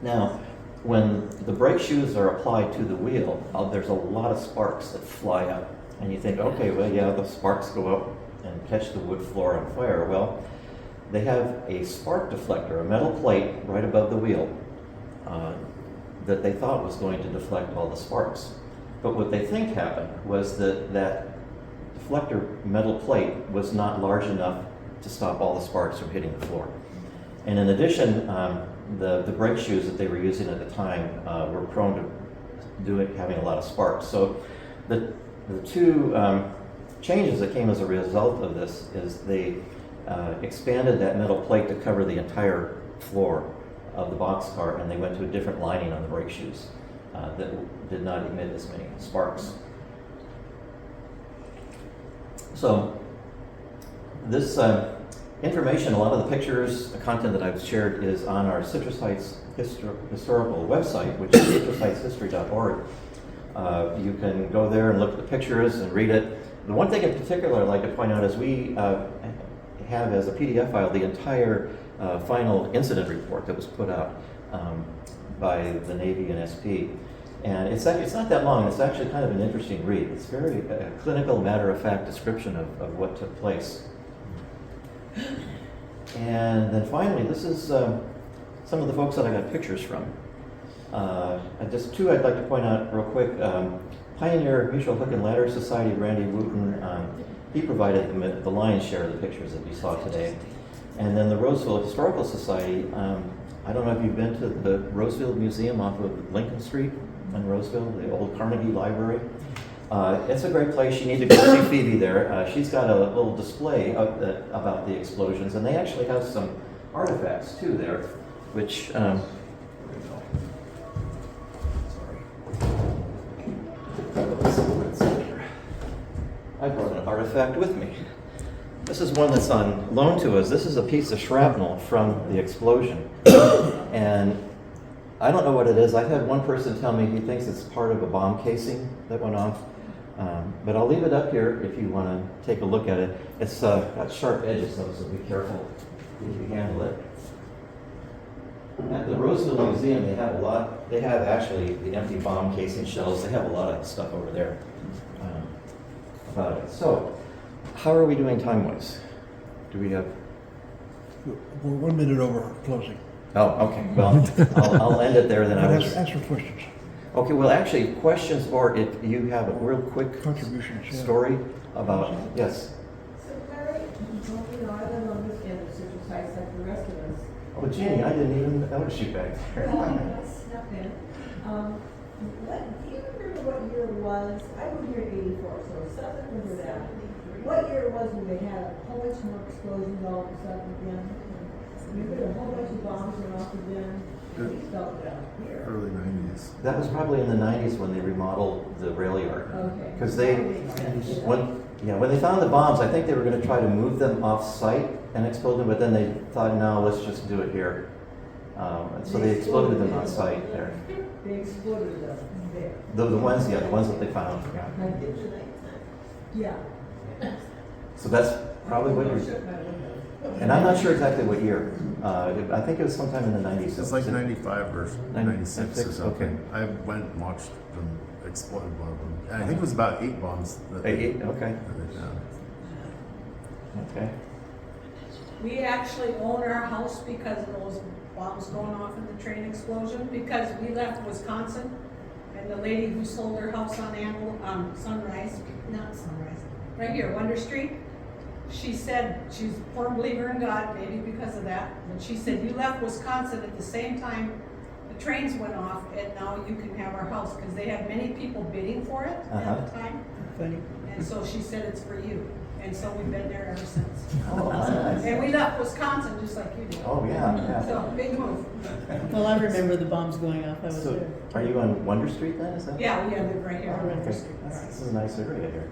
Now, when the brake shoes are applied to the wheel, there's a lot of sparks that fly up. And you think, okay, well, yeah, the sparks go up and catch the wood floor on fire. Well, they have a spark deflector, a metal plate right above the wheel that they thought was going to deflect all the sparks. But what they think happened was that deflector metal plate was not large enough to stop all the sparks from hitting the floor. And in addition, the brake shoes that they were using at the time were prone to having a lot of sparks. So the two changes that came as a result of this is they expanded that metal plate to cover the entire floor of the boxcar, and they went to a different lining on the brake shoes that did not emit as many sparks. So this information, a lot of the pictures, the content that I've shared is on our Citrus Heights historical website, which is citrusheightshistory.org. You can go there and look at the pictures and read it. The one thing in particular I'd like to point out is we have as a PDF file the entire final incident report that was put out by the Navy and SP. And it's not that long. It's actually kind of an interesting read. It's very clinical, matter-of-fact description of what took place. And then finally, this is some of the folks that I got pictures from. Just two I'd like to point out real quick. Pioneer Mutual Hook and Ladder Society, Randy Wooten, he provided the lion's share of the pictures that we saw today. And then the Roseville Historical Society, I don't know if you've been to the Roseville Museum off of Lincoln Street in Roseville, the old Carnegie Library. It's a great place. You need to go see Phoebe there. She's got a little display about the explosions, and they actually have some artifacts too there, which, I brought an artifact with me. This is one that's on loan to us. This is a piece of shrapnel from the explosion. And I don't know what it is. I've had one person tell me he thinks it's part of a bomb casing that went off. But I'll leave it up here if you want to take a look at it. It's got sharp edges though, so be careful if you handle it. At the Roseville Museum, they have a lot. They have actually the empty bomb casing shells. They have a lot of stuff over there about it. So, how are we doing time-wise? Do we have?
We're 1 minute over closing.
Oh, okay. Well, I'll end it there. Then I will
Answer questions.
Okay. Well, actually, questions, or if you have a real quick
Contributions. Yeah.
story about yes.
So, Larry, I don't understand the Citrus Heights like the rest of us.
Oh, Jeannie, I didn't even notice you back there.
I snuck in. Do you remember what year it was? I was here in '84, so something was that. What year it was when they had a whole bunch more explosions all of a sudden again? Remember a whole bunch of bombs went off again? We felt it out here.
Early 90s.
That was probably in the 90s when they remodeled the rail yard.
Okay.
Because when they found the bombs, I think they were going to try to move them off site and explode them, but then they thought, no, let's just do it here. And so they exploded them on site there.
They exploded them there.
The ones that they found. Yeah.
Yeah.
So that's probably what you're. And I'm not sure exactly what year. I think it was sometime in the 90s.
It's like 95 or 96 or something.
Okay.
I went and watched them explode one of them. And I think it was about 8 bombs.
Okay.
That they found.
Okay.
We actually own our house because those bombs going off in the train explosion, because we left Wisconsin, and the lady who sold her house on right here, Wonder Street, she said, she's a firm believer in God, maybe because of that, but she said, you left Wisconsin at the same time the trains went off, and now you can have our house, because they had many people bidding for it at the time.
Funny.
And so she said, it's for you. And so we've been there ever since.
Oh, nice.
And we left Wisconsin just like you did.
Oh, yeah.
So, big move.
Well, I remember the bombs going off, I was
So,
there.
are you on Wonder Street then, is that?
Yeah, we live right here.
Oh,
on
right.
Wonder Street.
This is a nice area here.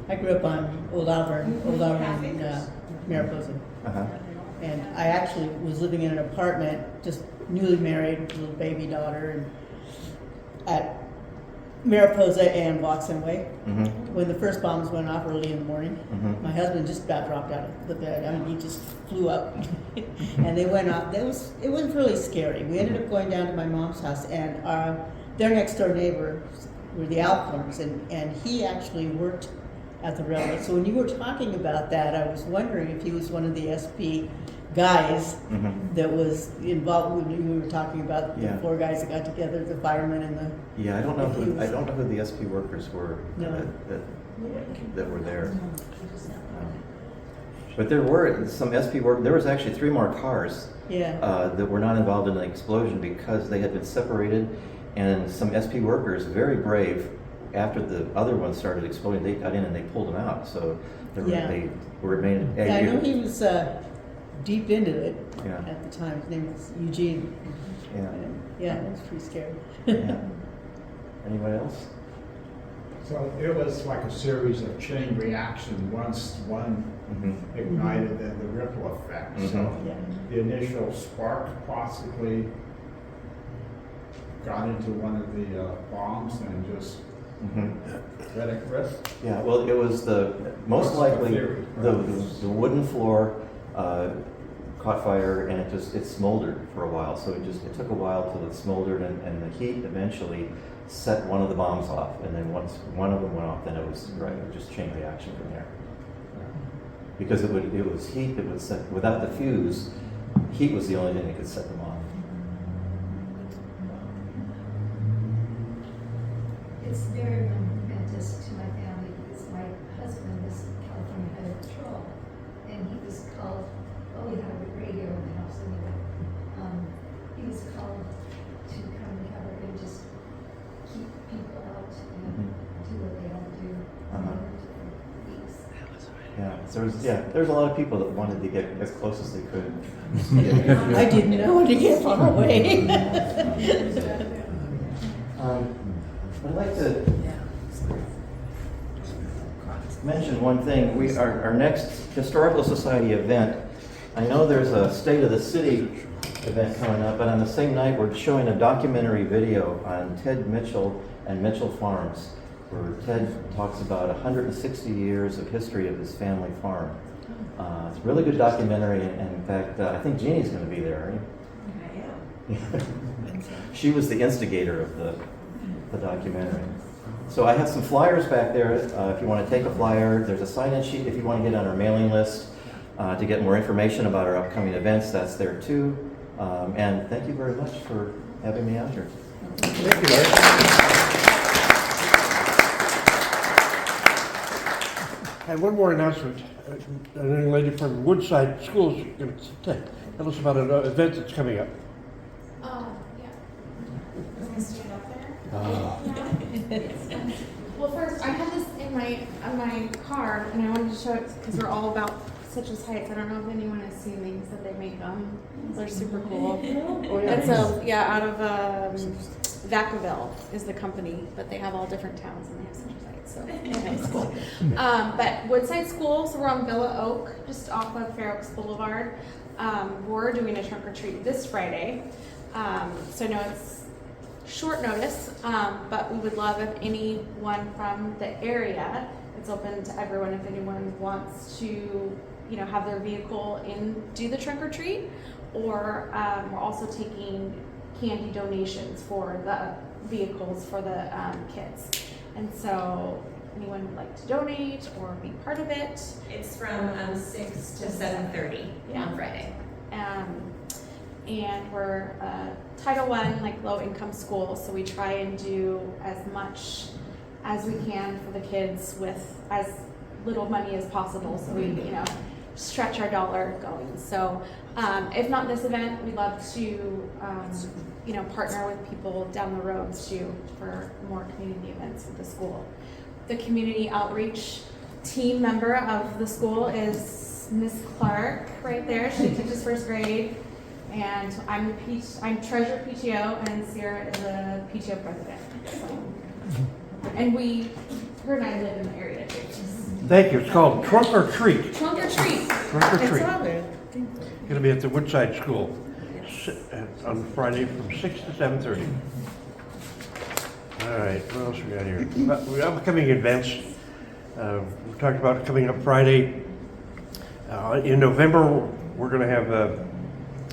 I grew up on Old Auburn in Mariposa.
Uh-huh.
And I actually was living in an apartment, just newly married, little baby daughter, and at Mariposa and Watson Way.
Mm-hmm.
When the first bombs went off early in the morning,
Mhm.
my husband just about dropped out of the bed. I mean, he just flew up, and they went off. It was really scary. We ended up going down to my mom's house, and their next door neighbors were the Alcorns, and he actually worked at the railroad. So when you were talking about that, I was wondering if he was one of the SP guys
Mm-hmm.
that was involved when you were talking about
Yeah.
the four guys that got together, the firemen and the.
Yeah, I don't know who the SP workers were
No.
that were there. But there were some SP work. There was actually 3 more cars
Yeah.
that were not involved in the explosion because they had been separated, and some SP workers, very brave, after the other one started exploding, they got in and they pulled them out. So
Yeah.
they were made.
Yeah, I know he was deep into it
Yeah.
at the time. His name was Eugene.
Yeah.
Yeah, it was pretty scary.
Yeah. Anyone else?
So it was like a series of chain reaction. Once one
Mm-hmm.
ignited, then the ripple effect. So
Mhm.
Yeah.
the initial spark possibly got into one of the bombs and just
Mm-hmm.
let it rip.
Yeah, well, it was most
What's the
likely
theory?
the wooden floor caught fire, and it smoldered for a while. So it took a while till it smoldered, and the heat eventually set one of the bombs off. And then once one of them went off, then it was just chain reaction from there. Because it was heat that would set, without the fuse, heat was the only thing that could set them off.
It's very momentous to my family because my husband was California Highway Patrol, and he was called, well, we had a radio in the house anyway. He was called to come and cover and just keep people out and do what they had to do for weeks.
Yeah, there was a lot of people that wanted to get as close as they could.
I didn't know to get far away.
I'd like to mention one thing. Our next Historical Society event, I know there's a State of the City event coming up, but on the same night we're showing a documentary video on Ted Mitchell and Mitchell Farms, where Ted talks about 160 years of history of his family farm. It's a really good documentary, and in fact, I think Jeannie's going to be there, right?
I am.
She was the instigator of the documentary. So I have some flyers back there. If you want to take a flyer, there's a sign-in sheet if you want to get on our mailing list to get more information about our upcoming events. That's there too. And thank you very much for having me out here.
Thank you, Larry. And one more announcement. A young lady from Woodside Schools is going to tell us about an event that's coming up.
Yeah. Can I stand up there?
Oh.
Yeah. Well, first, I had this in my car, and I wanted to show it because we're all about Citrus Heights. I don't know if anyone has seen these, that they make them. They're super cool. And so, yeah, out of Vacaville is the company, but they have all different towns and they have Citrus Heights, so anyway, it's cool. But Woodside School, so we're on Villa Oak, just off of Fair Oaks Boulevard. We're doing a trunk or treat this Friday. So no, it's short notice, but we would love if anyone from the area, it's open to everyone if anyone wants to, have their vehicle in, do the trunk or treat, or we're also taking candy donations for the vehicles for the kids. And so anyone would like to donate or be part of it?
It's from 6 to 7:30 on Friday.
and we're a Title I, like low-income school, so we try and do as much as we can for the kids with as little money as possible, so we, stretch our dollar going. So if not this event, we'd love to, partner with people down the road too for more community events with the school. The community outreach team member of the school is Miss Clark right there. She teaches first grade, and I'm treasurer PTO, and Sierra is a PTO president. So, and her and I live in the area too.
Thank you. It's called Trunk or Treat.
Trunk or treat.
Trunk or Treat. Going to be at the Woodside School on Friday from 6 to 7:30. All right, what else we got here? We have upcoming events. We talked about coming up Friday. In November, we're going to have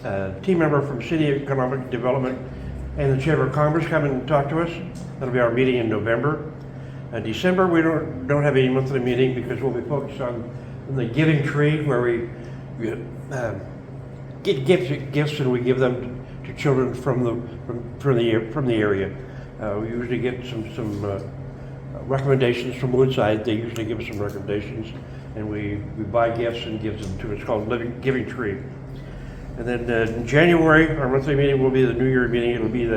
a team member from City Economic Development and the Chamber of Commerce come and talk to us. That'll be our meeting in November. December, we don't have any monthly meeting because we'll be focused on the Giving Tree, where we get gifts and we give them to children from the area. We usually get some recommendations from Woodside. They usually give us some recommendations, and we buy gifts and give them to. It's called Giving Tree. And then in January, our monthly meeting will be the New Year meeting. It'll be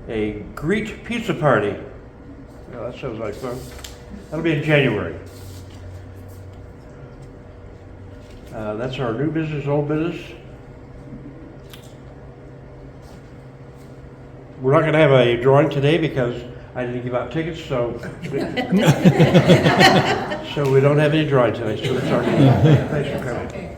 a Greet Pizza Party. Yeah, that sounds like fun. That'll be in January. That's our new business, old business. We're not going to have a drawing today because I didn't give out tickets, so so we don't have any drawing today. So that's our thanks for coming.